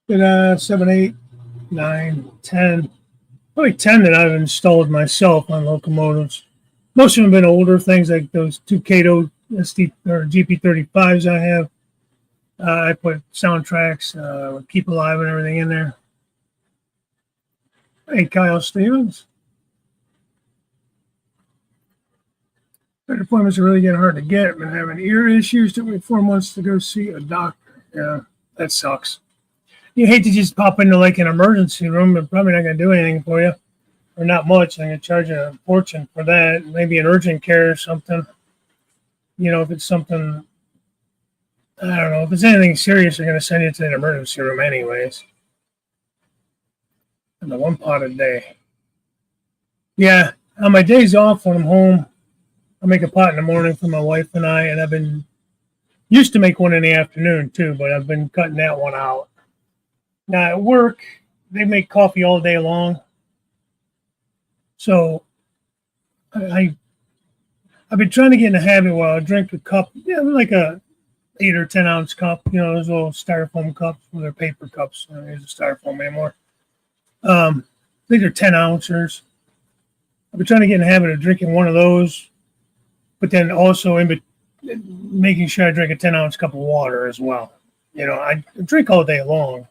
Did 7, 8, 9, 10. Probably 10 that I've installed myself on locomotives. Most of them have been older things like those 2 Cato SD or GP35s I have. I put soundtracks, Keep Alive and everything in there. Hey, Kyle Stevens. Vet appointments are really getting hard to get. I've been having ear issues. Took me 4 months to go see a doctor. Yeah, that sucks. You hate to just pop into like an emergency room, but probably not going to do anything for you, or not much. I'm going to charge you a fortune for that. Maybe an urgent care or something. If it's something, I don't know. If it's anything serious, they're going to send you to an emergency room anyways. And the 1 pot a day. Yeah. On my days off when I'm home, I make a pot in the morning for my wife and I, and I've been used to make one in the afternoon too, but I've been cutting that one out. Now at work, they make coffee all day long, so I I've been trying to get in the habit where I drink a cup, like a 8 or 10 ounce cup, those little styrofoam cups, well, they're paper cups. I don't use a styrofoam anymore. I think they're 10 ounces. I've been trying to get in the habit of drinking one of those, but then also making sure I drink a 10 ounce cup of water as well. I drink all day long,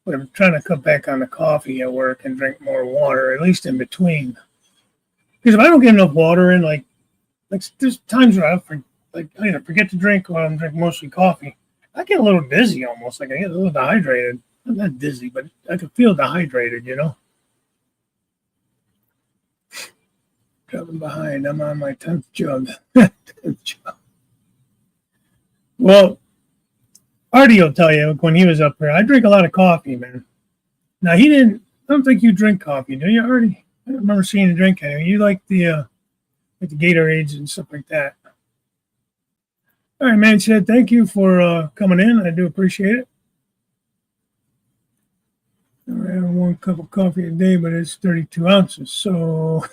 but I'm trying to cut back on the coffee at work and drink more water, at least in between. Because if I don't get enough water in, like there's times where I either forget to drink or I'm drinking mostly coffee. I get a little dizzy almost, like I get a little dehydrated. I'm not dizzy, but I can feel dehydrated, Dropping behind. I'm on my 10th jug. 10th jug. Well, Artie will tell you when he was up here, I drink a lot of coffee, man. Now, I don't think you drink coffee, do you, Artie? I don't remember seeing you drink any. You like the Gatorades and stuff like that. All right, man, Chad, thank you for coming in. I do appreciate it. I have 1 cup of coffee a day, but it's 32 ounces. So,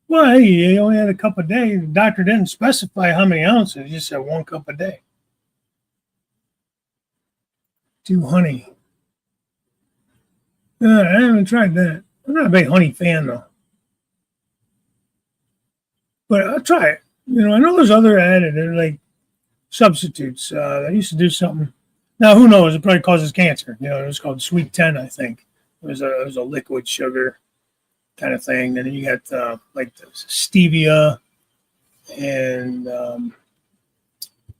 well, hey, you only had a cup a day. The doctor didn't specify how many ounces. He just said 1 cup a day. 2 honey. I haven't tried that. I'm not a big honey fan, though. But I'll try it. I know there's other added, like substitutes. I used to do something. Now, who knows? It probably causes cancer. It was called Sweet 10, I think. It was a liquid sugar kind of thing. And then you got like the stevia and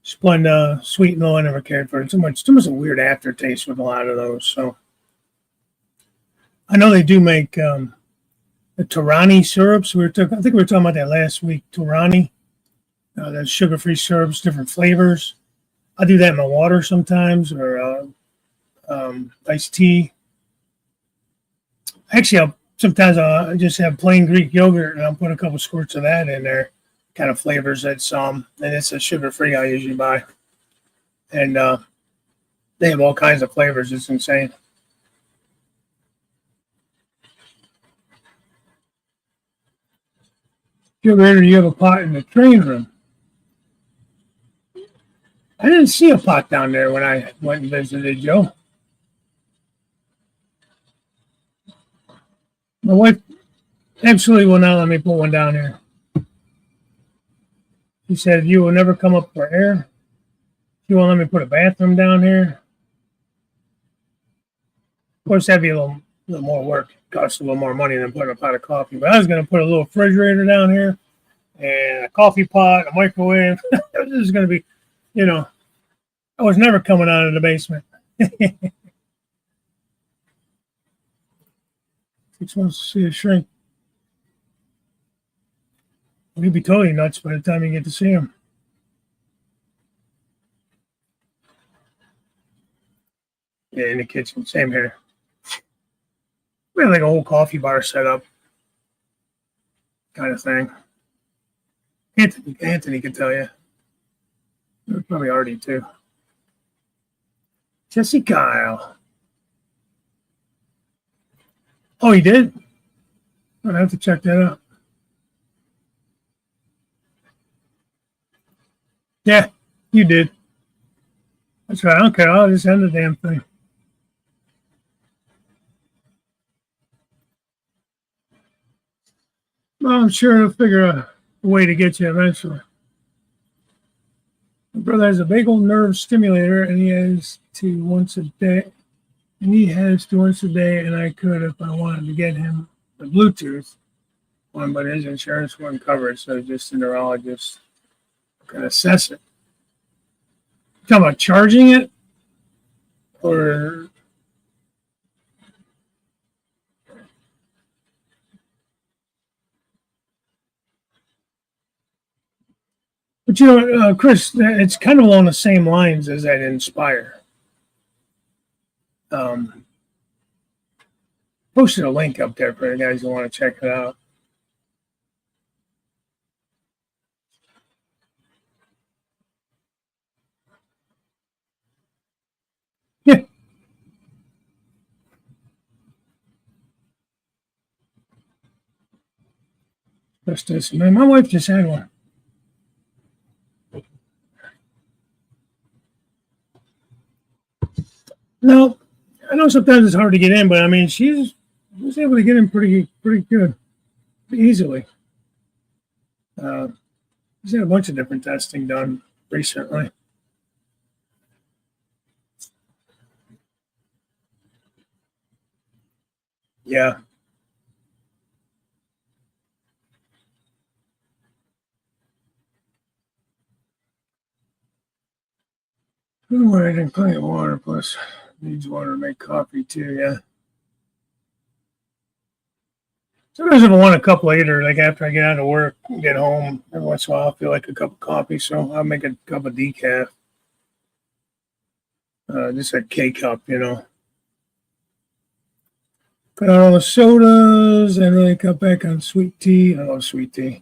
Splenda, sweet and low. I never cared for it. Too much a weird aftertaste with a lot of those. So I know they do make the Torani syrups. I think we were talking about that last week. Torani, the sugar-free syrups, different flavors. I do that in my water sometimes, or iced tea. Actually, sometimes I'll just have plain Greek yogurt, and I'll put a couple squirts of that in there. Kind of flavors that some, and it's a sugar-free I usually buy. And they have all kinds of flavors. It's insane. You have a pot in the train room. I didn't see a pot down there when I went and visited Joe. My wife absolutely will not let me put one down here. She said, "You will never come up for air." She won't let me put a bathroom down here. Of course, that'd be a little more work. It costs a little more money than putting a pot of coffee. But I was going to put a little refrigerator down here and a coffee pot, a microwave. This is going to be, I was never coming out of the basement. 6 months to see a shrink. You'd be totally nuts by the time you get to see him. Yeah, in the kitchen. Same here. We have like a whole coffee bar set up. Kind of thing. Anthony can tell you. Probably Artie too. Jesse Kyle. Oh, he did? I'd have to check that out. Yeah, you did. That's right. I don't care. I'll just end the damn thing. Well, I'm sure he'll figure a way to get you eventually. My brother has a vagal nerve stimulator, and he has to once a day. And I could if I wanted to get him the Bluetooth one, but his insurance wouldn't cover it, so just the neurologist can assess it. You talking about charging it? Or but Chris, it's kind of along the same lines as that Inspire. Posted a link up there for the guys who want to check it out. Just this. Man, my wife just had one. No, I know sometimes it's hard to get in, but I mean, she was able to get in pretty good, easily. Uh, she's had a bunch of different testing done recently. Yeah. Fluoride in clean water plus needs water to make coffee too. Yeah. Sometimes if I want a cup later, like after I get out of work, get home, every once in a while I feel like a cup of coffee, so I'll make a cup of decaf, just a K cup, Cut out all the sodas and really cut back on sweet tea. I love sweet tea.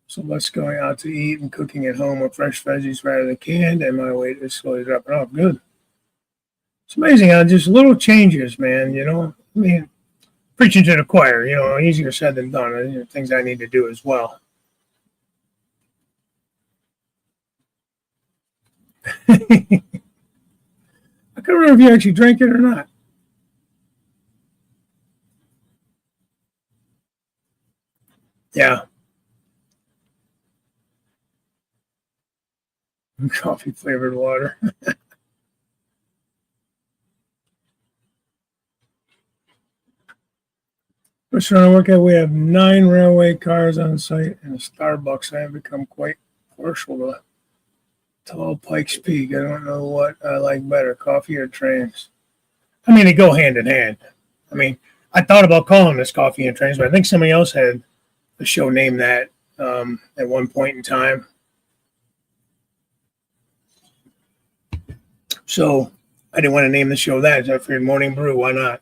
So less going out to eat and cooking at home with fresh veggies rather than canned, and my weight is slowly dropping off. Good. It's amazing how just little changes, man. I mean, preaching to the choir. Easier said than done. Things I need to do as well. I can't remember if you actually drank it or not. Yeah, coffee flavored water. Restaurant I work at, we have 9 railway cars on site and a Starbucks. I have become quite partial to Tall Pikes Peak. I don't know what I like better, coffee or trains. I mean, they go hand in hand. I mean, I thought about calling this coffee and trains, but I think somebody else had the show named that at one point in time. So I didn't want to name the show that. So I figured Morning Brew, why not?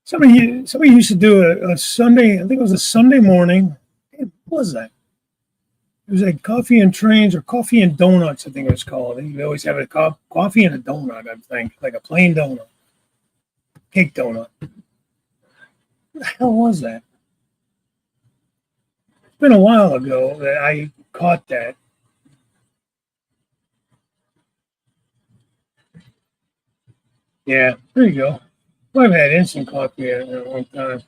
Somebody used to do a Sunday, I think it was a Sunday morning. What was that? It was like coffee and trains or coffee and donuts, I think it was called. They always have a coffee and a donut, I think, like a plain donut, cake donut. What the hell was that? It's been a while ago that I caught that. Yeah, there you go. I've had instant coffee in a long time.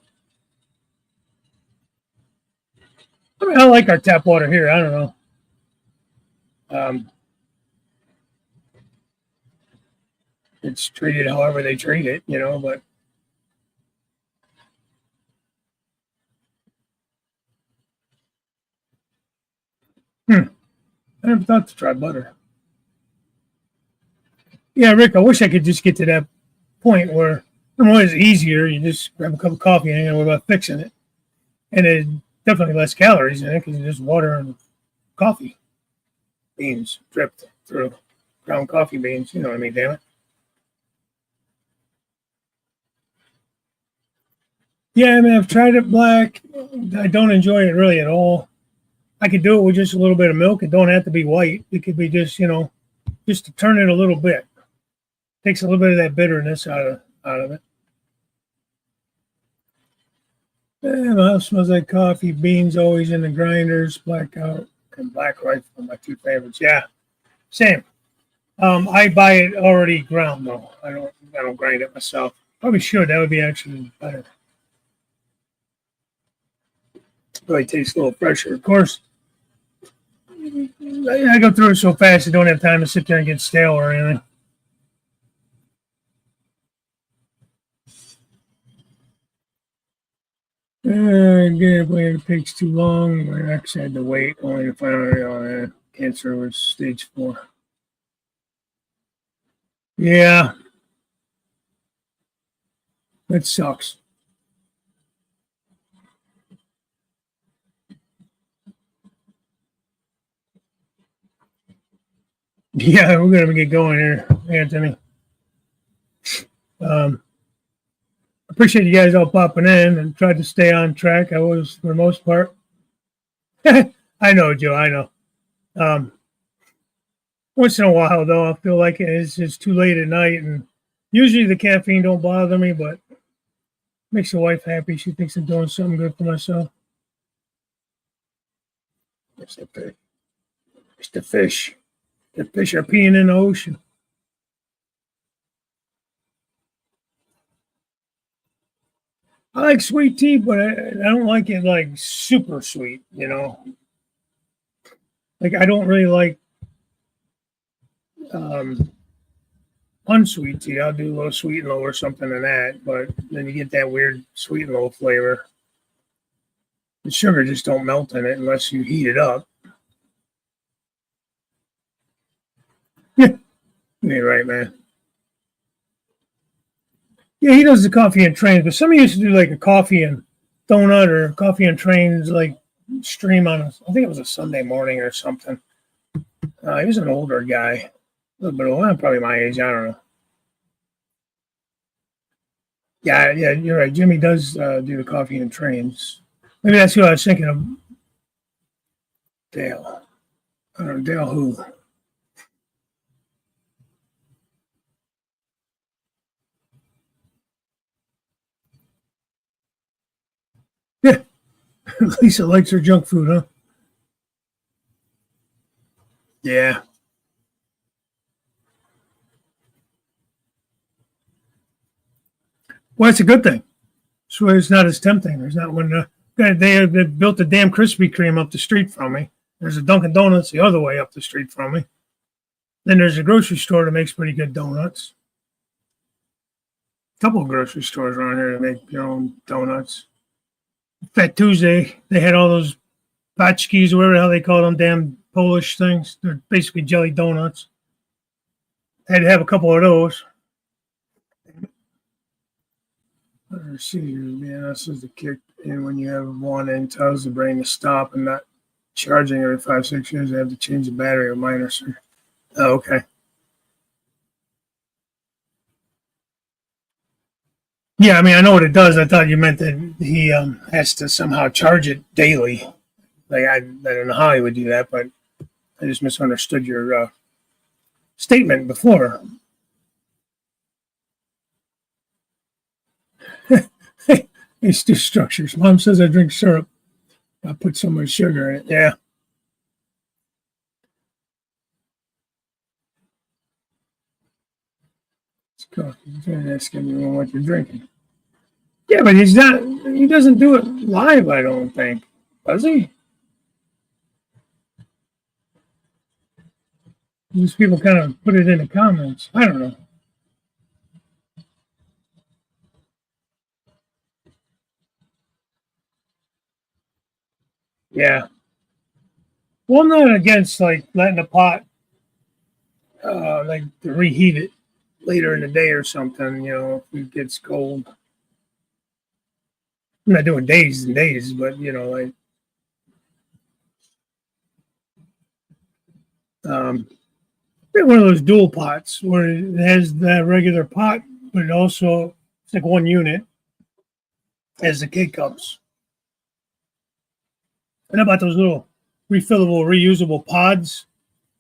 I mean, I like our tap water here. I don't know. Um, it's treated however they treat it, but I never thought to try butter. Yeah, Rick, I wish I could just get to that point where it's easier. You just grab a cup of coffee and you know about fixing it. And it definitely less calories in it because it's just water and coffee beans dripped through ground coffee beans. You know what I mean, damn it. Yeah, I mean, I've tried it black. I don't enjoy it really at all. I could do it with just a little bit of milk. It don't have to be white. It could be just to turn it a little bit. Takes a little bit of that bitterness out of it. Yeah, my house smells like coffee, beans always in the grinders, blackout and black rifle are my 2 favorites. Yeah, same. I buy it already ground though. I don't grind it myself. Probably should. That would be actually better. Probably tastes a little fresher. Of course, I go through it so fast I don't have time to sit there and get stale or anything. Again, if it takes too long, I actually had to wait only to find out cancer was stage 4. Yeah, that sucks. Yeah, we're gonna get going here, Anthony. Um, appreciate you guys all popping in and tried to stay on track. I was for the most part. I know, Joe. I know. Um, Once in a while, though, I feel like it's just too late at night, and usually the caffeine don't bother me, but makes the wife happy. She thinks I'm doing something good for myself. It's the fish. It's the fish. The fish are peeing in the ocean. I like sweet tea, but I don't like it like super sweet, you know. Like I don't really like um, unsweet tea. I'll do a little sweet and low or something in that, but then you get that weird sweet and low flavor. The sugar just don't melt in it unless you heat it up. You're right, man. Yeah, he does the coffee and trains, but some used to do like a coffee and donut or coffee and trains like stream on I think it was a Sunday morning or something. He was an older guy, a little bit older, probably my age. I don't know. Yeah, yeah, you're right. Jimmy does do the coffee and trains. Maybe that's who I was thinking of. Dale. I don't know, Dale who? Yeah, Lisa likes her junk food, huh? Yeah. Well, it's a good thing. So it's not as tempting. There's not when they built the damn Krispy Kreme up the street from me. There's a Dunkin' Donuts the other way up the street from me. Then there's a grocery store that makes pretty good donuts. A couple of grocery stores around here that make their own donuts. Fat Tuesday, they had all those paczkis, or whatever the hell they call them, damn Polish things. They're basically jelly donuts. I had to have a couple of those. Let's see, man, this is the kick in when you have one and tells the brain to stop and not charging every 5-6 years. They have to change the battery or minor. Oh, okay. Yeah, I mean, I know what it does. I thought you meant that he has to somehow charge it daily. Like I don't know how he would do that, but I just misunderstood your statement before. It's two structures. Mom says I drink syrup. I put so much sugar in it. Yeah. It's coffee. You're asking me what you're drinking. Yeah, but he's not. He doesn't do it live. I don't think. Does he? These people kind of put it in the comments. I don't know. Yeah. Well, I'm not against like letting the pot like to reheat it later in the day or something. You know, if it gets cold. I'm not doing days and days, but you know, like um, one of those dual pots where it has that regular pot, but it also it's like one unit as the K cups. And how about those little refillable, reusable pods?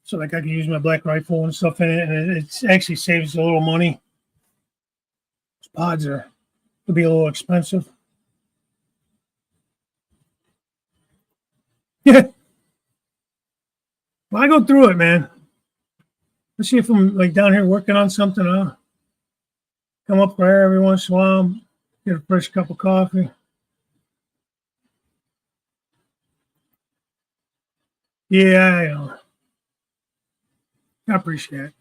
So like I can use my Black Rifle and stuff in it, and it actually saves a little money. Those pods are could be a little expensive. Yeah, well, I go through it, man. Let's see if I'm like down here working on something. I'll come up for air every once in a while, get a fresh cup of coffee. Yeah, I know. I appreciate it.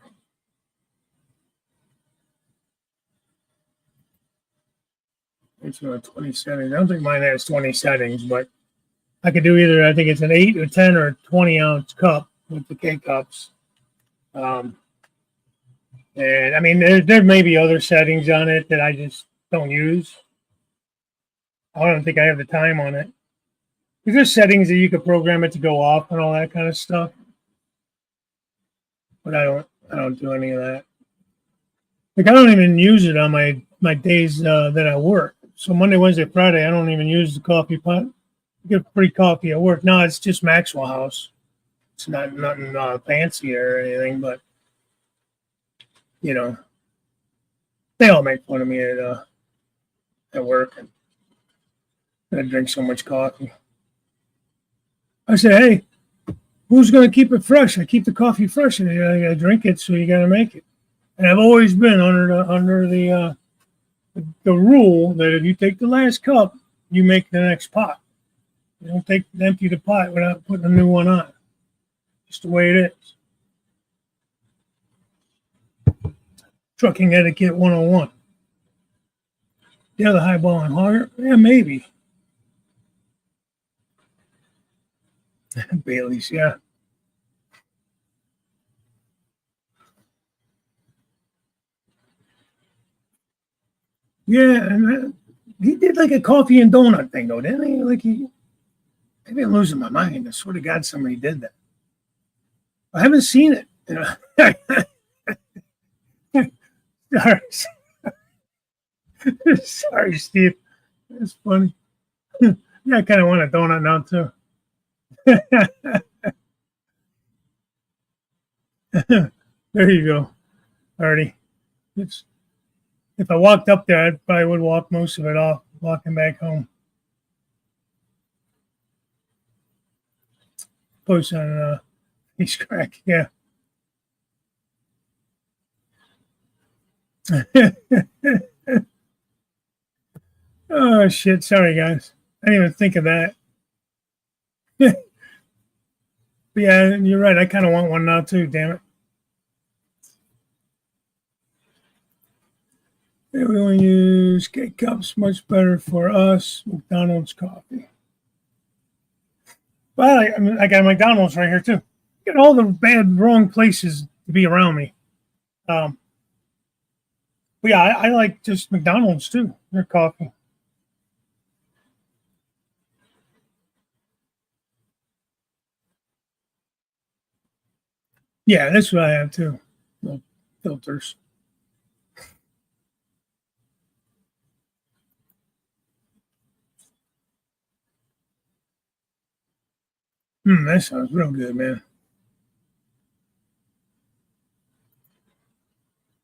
It's 20 settings. I don't think mine has 20 settings, but I could do either. I think it's an 8 or 10 or 20-ounce cup with the K cups. Um, and I mean, there may be other settings on it that I just don't use. I don't think I have the time on it. Because there's settings that you could program it to go off and all that kind of stuff. But I don't do any of that. Like I don't even use it on my days that I work. So Monday, Wednesday, Friday, I don't even use the coffee pot. I get free coffee at work. No, it's just Maxwell House. It's not nothing fancy or anything, but you know, they all make fun of me at work. And I drink so much coffee. I said, hey, who's going to keep it fresh? I keep the coffee fresh, and I got to drink it, so you got to make it. And I've always been under the rule that if you take the last cup, you make the next pot. You don't empty the pot without putting a new one on. Just the way it is. Trucking etiquette 101. The other highball and harder? Yeah, maybe. Bailey's, yeah. Yeah, and he did like a coffee and donut thing, though, didn't he? Maybe I'm losing my mind. I swear to God, somebody did that. I haven't seen it. Sorry, sorry, Steve. It's funny. Yeah, I kind of want a donut now too. There you go, Artie. If I walked up there, I probably would walk most of it off walking back home. Post on he's crack, yeah. Oh shit! Sorry, guys. I didn't even think of that. But yeah, you're right. I kind of want one now too. Damn it. Yeah, we only use K cups. Much better for us. McDonald's coffee. Well, I got McDonald's right here too. Got all the bad, wrong places to be around me. But yeah, I like just McDonald's too. Their coffee. Yeah, that's what I have too. No filters. That sounds real good, man.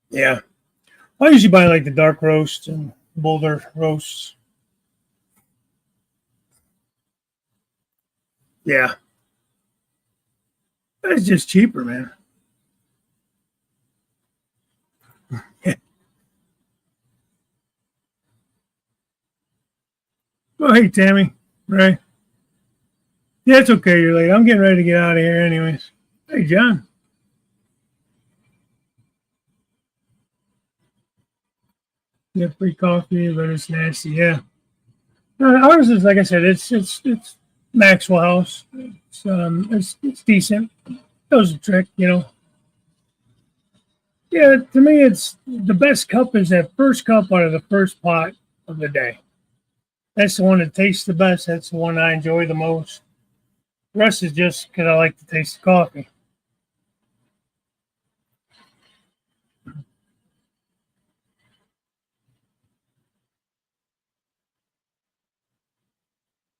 Yeah. I usually buy like the dark roast and Boulder roasts. Yeah. It's just cheaper, man. Oh, hey, Tammy. Right. Yeah, it's okay. You're late. I'm getting ready to get out of here, anyways. Hey, John. Yeah, free coffee, but it's nasty. Yeah. No, ours is like I said. It's Maxwell House. It's decent. Does the trick, you know. Yeah, to me, it's the best cup is that first cup out of the first pot of the day. That's the one that tastes the best. That's the one I enjoy the most. The rest is just because I like to taste the coffee.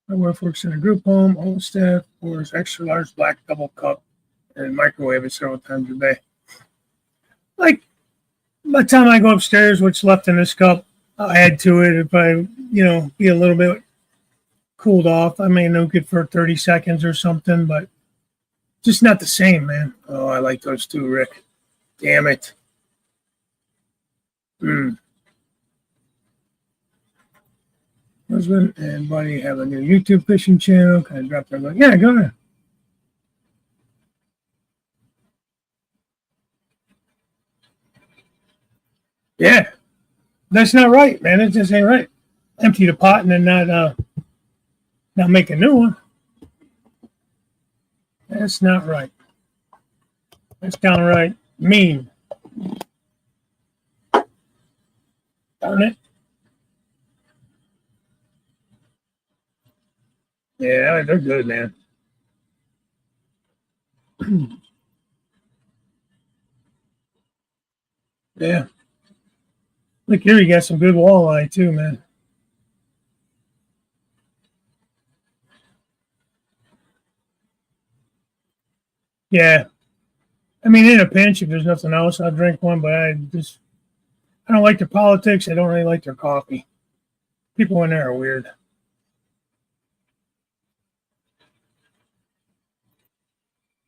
My wife works in a group home. All the staff pours extra large black double cup and microwave it several times a day. Like by the time I go upstairs, what's left in this cup, I'll add to it if be a little bit cooled off. I may nuke it for 30 seconds or something, but just not the same, man. Oh, I like those too, Rick. Damn it. Husband and buddy have a new YouTube fishing channel. Kind of drop their look. Yeah, go ahead. Yeah, that's not right, man. It just ain't right. Empty the pot and then not make a new one. That's not right. That's downright mean. Darn it. Yeah, they're good, man. Yeah. Look here, you got some good walleye too, man. Yeah. I mean, in a pinch, if there's nothing else, I'll drink one. But I don't like their politics. I don't really like their coffee. People in there are weird.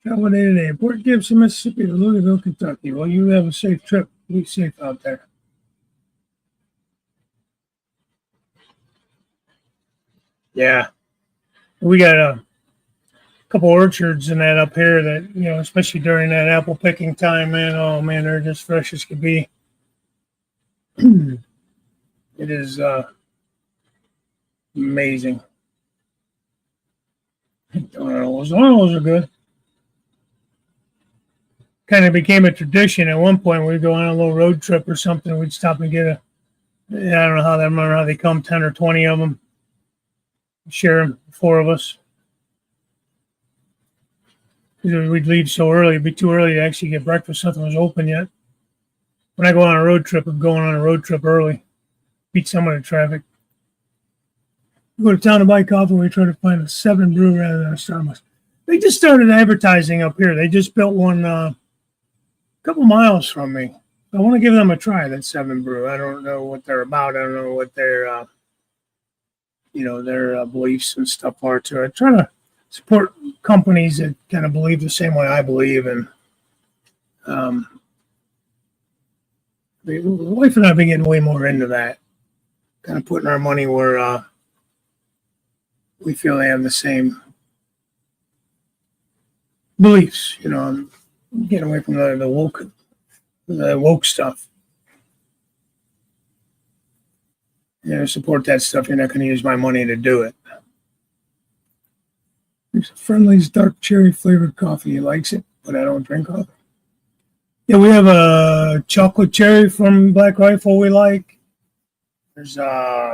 Travel day today. Port Gibson, Mississippi to Louisville, Kentucky. Well, you have a safe trip. Be safe out there. Yeah. We got a couple orchards and that up here that, especially during that apple picking time, man. Oh, man, they're just fresh as could be. It is amazing. Those oils are good. Kind of became a tradition at one point. We'd go on a little road trip or something. We'd stop and I don't know I remember how they come, 10 or 20 of them, share them, four of us. We'd leave so early. It'd be too early to actually get breakfast. Nothing was open yet. When I go on a road trip, I'm going on a road trip early. Beat some of the traffic. We go to town to buy coffee. We try to find a 7 Brew rather than a Starbucks. They just started advertising up here. They just built one a couple miles from me. I want to give them a try, that 7 Brew. I don't know what they're about. I don't know what their beliefs and stuff are too. I try to support companies that kind of believe the same way I believe. And the wife and I have been getting way more into that, kind of putting our money where we feel they have the same beliefs. I'm getting away from the woke stuff. Support that stuff. You're not going to use my money to do it. There's a Friendly's dark cherry flavored coffee. He likes it, but I don't drink coffee. Yeah, we have a chocolate cherry from Black Rifle we like. There's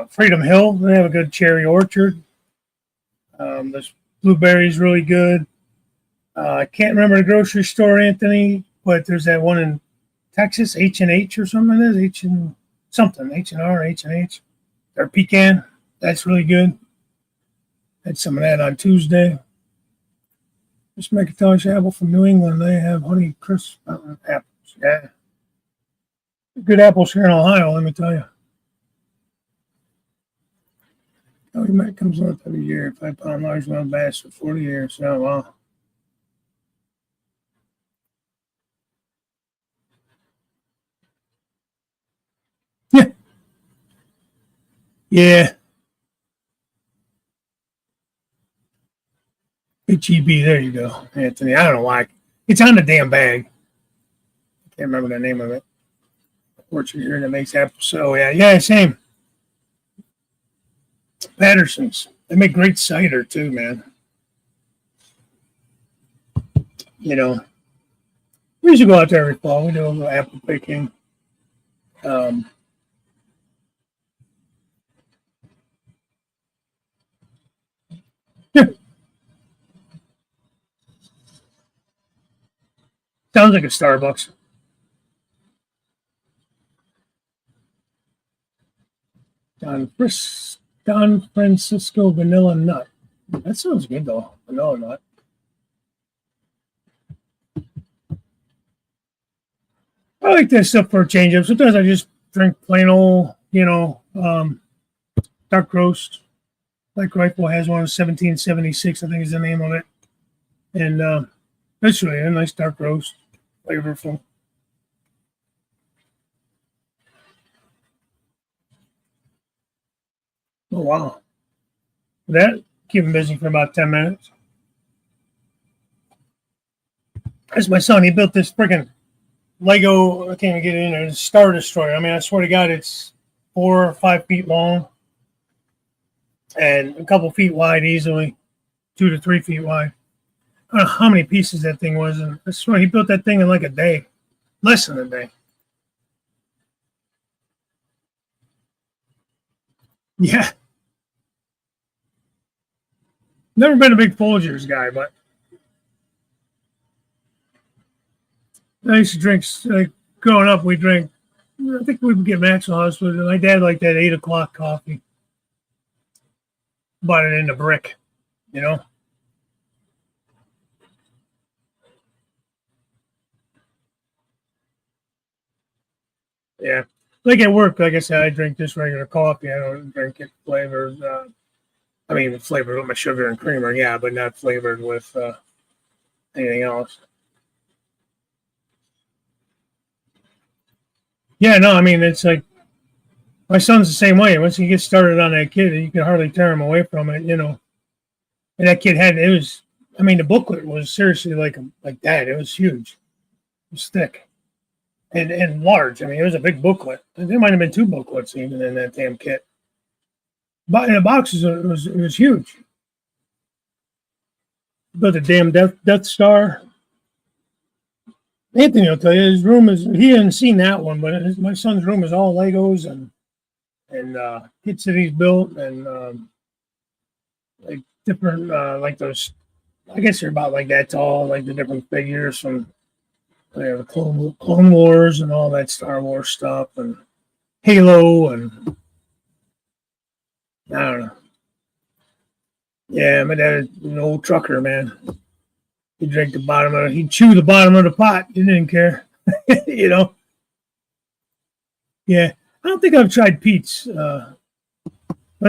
Freedom Hill. They have a good cherry orchard. This blueberry's really good. I can't remember the grocery store, Anthony, but there's that one in Texas, H&H or something. It is H&R, H&H. Their pecan, that's really good. Had some of that on Tuesday. This McIntosh apple from New England. They have Honey Crisp apples. Yeah. Good apples here in Ohio, let me tell you. He Mac comes north every year. 5 pound largemouth bass for 40 years. Oh, wow. Yeah. Yeah. HEB, there you go, Anthony. I don't know why. It's on the damn bag. I can't remember the name of it. Orchard here that makes apples. So, yeah, same. Patterson's. They make great cider, too, man. We used to go out there every fall. We do a little apple picking. Yeah. Sounds like a Starbucks. Don Francisco Vanilla Nut. That sounds good, though. Vanilla Nut. I like that stuff for a change up. Sometimes I just drink plain old, dark roast. Black Rifle has one, 1776, I think is the name of it. And that's really a nice dark roast, flavorful. Oh, wow. That keep him busy for about 10 minutes. That's my son. He built this freaking Lego, I can't even get it in there, Star Destroyer. I mean, I swear to God, it's 4 or 5 feet long and a couple feet wide easily, 2 to 3 feet wide. I don't know how many pieces that thing was. And I swear he built that thing in like a day, less than a day. Yeah. Never been a big Folgers guy, but I used to drink, growing up, we drank, I think we would get Maxwell House, but my dad liked that 8 o'clock coffee. Bought it in a brick, Yeah. Like at work, like I said, I drink just regular coffee. I don't drink it flavored. I mean, flavored with my sugar and creamer, yeah, but not flavored with anything else. Yeah, no, I mean, it's like my son's the same way. Once he gets started on that kid, you can hardly tear him away from it, you know. And that kid had it was. I mean, the booklet was seriously like that. It was huge, it was thick, and large. I mean, it was a big booklet. There might have been two booklets even in that damn kit. But in the boxes, it was huge. But the damn Death Star. Anthony will tell you his room is. He hadn't seen that one, but my son's room is all Legos and kits that he's built and like different like those. I guess they're about like that tall, like the different figures from the Clone Wars and all that Star Wars stuff and Halo and I don't know. Yeah, my dad was an old trucker, man. He'd drink the bottom of it. He'd chew the bottom of the pot. He didn't care, you know. Yeah, I don't think I've tried Pete's unless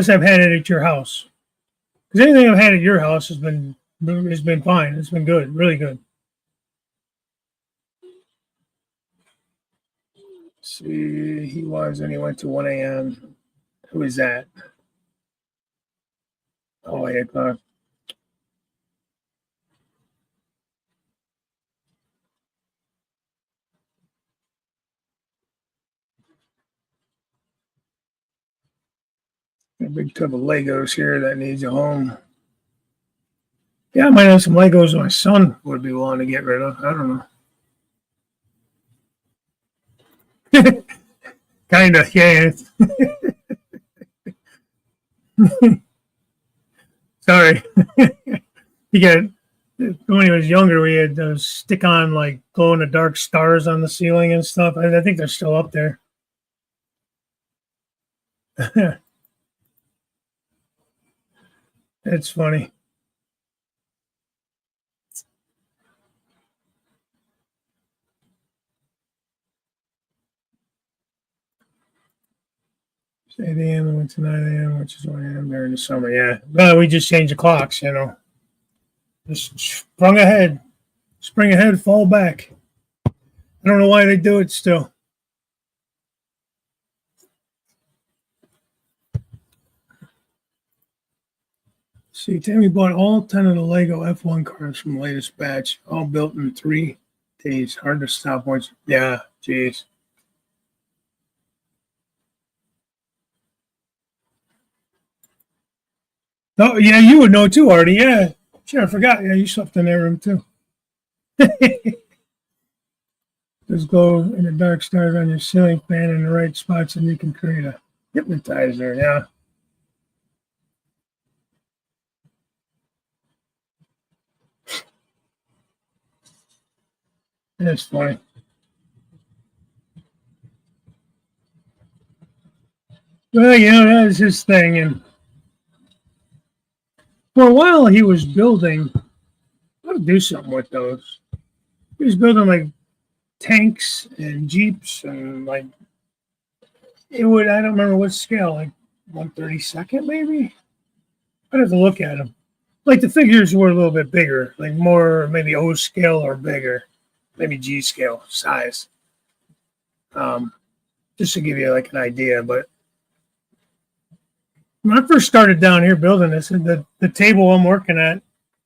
I've had it at your house. Because anything I've had at your house has been fine. It's been good, really good. Let's see, he was, and he went to 1 a.m. Who is that? Oh, 8 o'clock. A big tub of Legos here that needs a home. Yeah, I might have some Legos my son would be willing to get rid of. I don't know. Kind of, yeah. Sorry. He got when he was younger. We had those stick-on like glow-in-the-dark stars on the ceiling and stuff. I think they're still up there. It's funny. It's 8 a.m. and went to 9 a.m., which is 1 a.m. during the summer. Yeah. Well, we just changed the clocks, you know. Just sprung ahead. Spring ahead, fall back. I don't know why they do it still. See, Tammy bought all 10 of the Lego F1 cars from the latest batch, all built in 3 days. Hard to stop once. Yeah, geez. Oh, yeah, you would know too, Artie. Yeah. Sure, I forgot. Yeah, you slept in that room too. Just go in the dark stars on your ceiling fan in the right spots and you can create a hypnotizer. Yeah. That's funny. Well, you know, that was his thing. And for a while, he was building, I would do something with those. He was building like tanks and jeeps and like, I don't remember what scale, like 1/32nd maybe? I'd have to look at them. Like the figures were a little bit bigger, like more maybe O scale or bigger, maybe G scale size. Um, just to give you like an idea. But when I first started down here building this, and the table I'm working at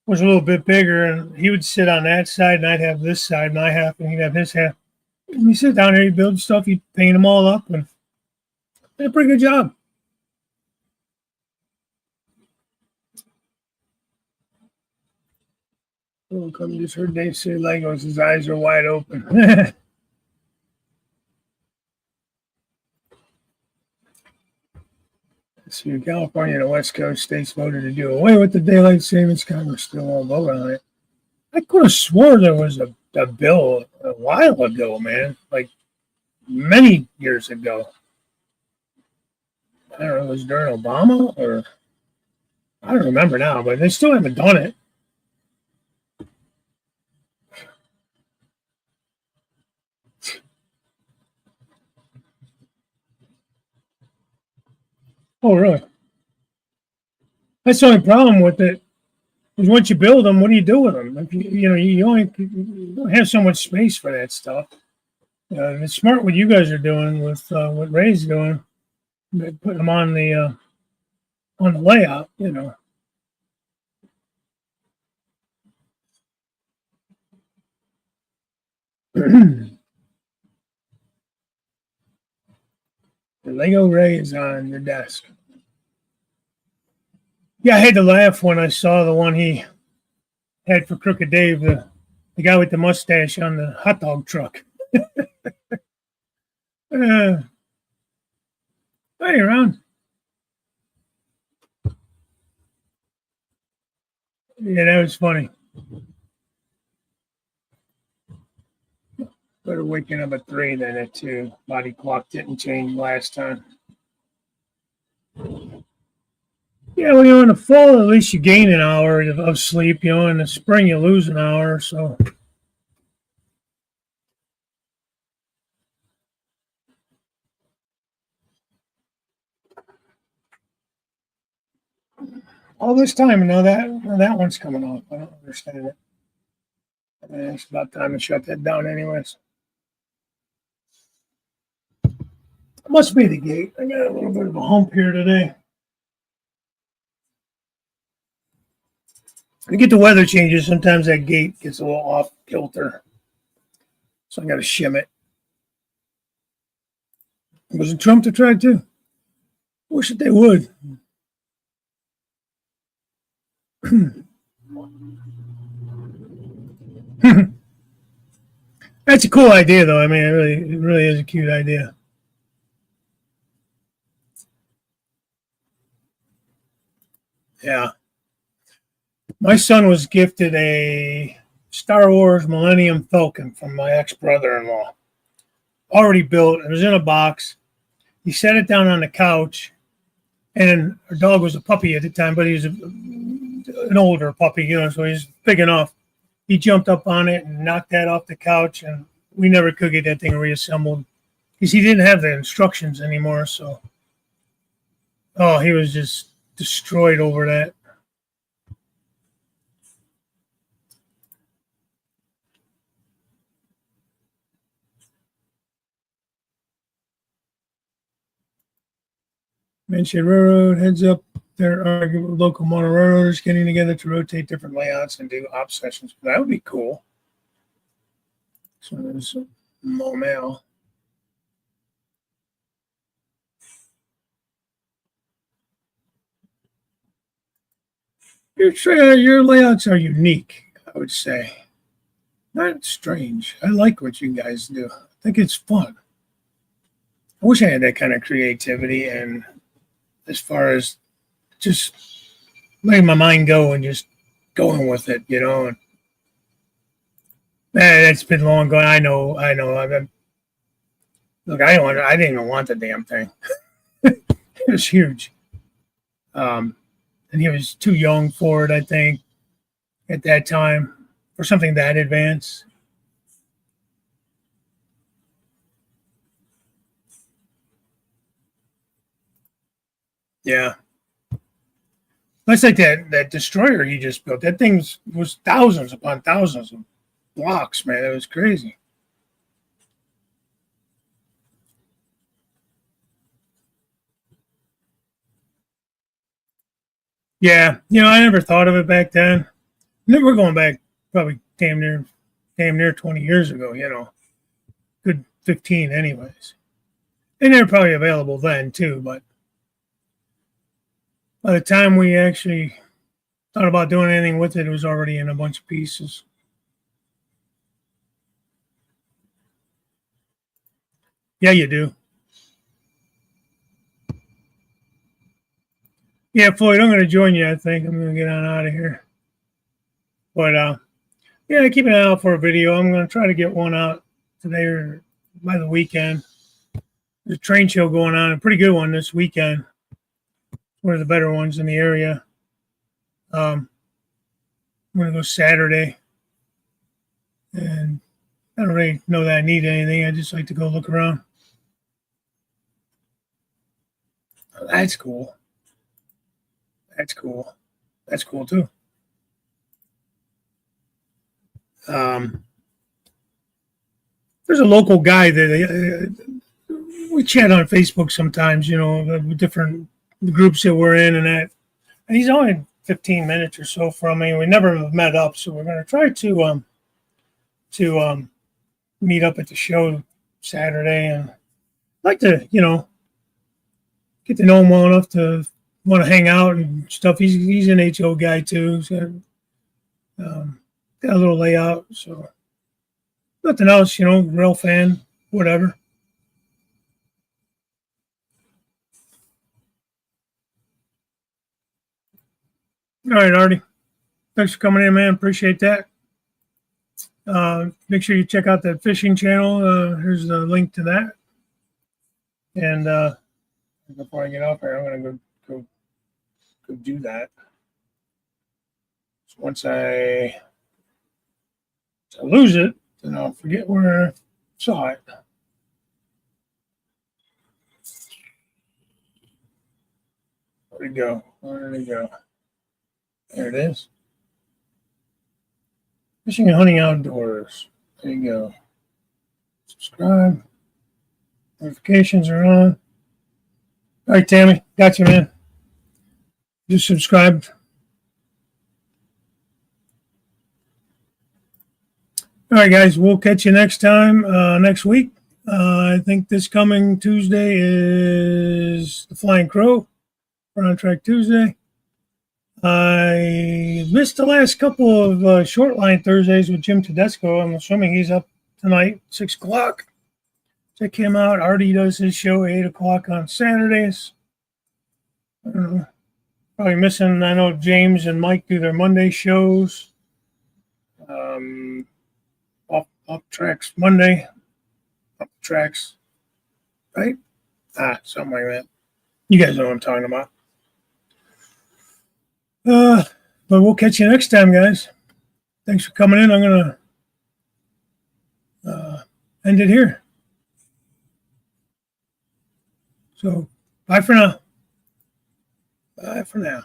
was a little bit bigger, and he would sit on that side, and I'd have this side, my half, and he'd have his half. And you sit down here, you build stuff, you paint them all up, and did a pretty good job. Oh, come just heard Dave say Legos. His eyes are wide open. So California and the West Coast states voted to do away with the daylight savings time. We're still all voting on it. I could have swore there was a bill a while ago, man, like many years ago. I don't know, it was during Obama or I don't remember now, but they still haven't done it. Oh, really? That's the only problem with it. Is once you build them, what do you do with them? If you don't have so much space for that stuff. It's smart what you guys are doing with what Ray's doing, putting them on the layout. The Lego Ray is on your desk. Yeah, I had to laugh when I saw the one he had for Crooked Dave, the guy with the mustache on the hot dog truck. Hey, around. Yeah, that was funny. Better waking up at 3 than at 2. Body clock didn't change last time. Yeah, well, in the fall, at least you gain an hour of sleep. In the spring, you lose an hour. So all this time, now that one's coming off. I don't understand it. It's about time to shut that down, anyways. It must be the gate. I got a little bit of a hump here today. When you get the weather changes, sometimes that gate gets a little off kilter. So I got to shim it. Wasn't Trump to try too? Wish that they would. That's a cool idea, though. I mean, it really is a cute idea. Yeah. My son was gifted a Star Wars Millennium Falcon from my ex brother-in-law. Already built. It was in a box. He set it down on the couch, and our dog was a puppy at the time, but he was an older puppy, so he's big enough. He jumped up on it and knocked that off the couch, and we never could get that thing reassembled because he didn't have the instructions anymore. So, he was just destroyed over that. Manchester Railroad heads up. There are local motor railroaders getting together to rotate different layouts and do op sessions. That would be cool. So there's more mail. Your layouts are unique, I would say. Not strange. I like what you guys do. I think it's fun. I wish I had that kind of creativity, and as far as just letting my mind go and just going with it, And it's been long gone. I know. Look, I didn't even want the damn thing. It was huge. And he was too young for it, I think, at that time, for something that advanced. Yeah. That's like that destroyer he just built. That thing was thousands upon thousands of blocks, man. It was crazy. Yeah, I never thought of it back then. We're going back probably damn near 20 years ago. Good 15, anyways. And they're probably available then too. But by the time we actually thought about doing anything with it, it was already in a bunch of pieces. Yeah, you do. Yeah, Floyd, I'm going to join you. I think I'm going to get on out of here. But yeah, keep an eye out for a video. I'm going to try to get one out today or by the weekend. There's a train show going on, a pretty good one this weekend. One of the better ones in the area. I'm going to go Saturday. And I don't really know that I need anything. I just like to go look around. That's cool. That's cool. That's cool too. There's a local guy that we chat on Facebook sometimes, different groups that we're in and that. And he's only 15 minutes or so from me. We never met up, so we're going to try to meet up at the show Saturday, and I'd like to, get to know him well enough to want to hang out and stuff. He's an HO guy too. He's got a little layout, so nothing else, real fan, whatever. All right, Artie. Thanks for coming in, man. Appreciate that. Make sure you check out that fishing channel. Here's the link to that. And before I get off here, I'm gonna go do that. So once I lose it, then I'll forget where I saw it. Where'd it go? Where did it go? There it is. Fishing and hunting outdoors. There you go. Subscribe. Notifications are on. All right, Tammy. Got you, man. Just subscribe. All right, guys. We'll catch you next time, next week. I think this coming Tuesday is the Flying Crow. We're on Track Tuesday. I missed the last couple of short line Thursdays with Jim Tedesco. I'm assuming he's up tonight, 6 o'clock. Check him out. Artie does his show 8 o'clock on Saturdays. I don't know. Probably missing. I know James and Mike do their Monday shows. Off tracks Monday. Up tracks, right? Something like that. You guys know what I'm talking about. But we'll catch you next time, guys. Thanks for coming in. I'm gonna end it here. So, bye for now. Bye for now.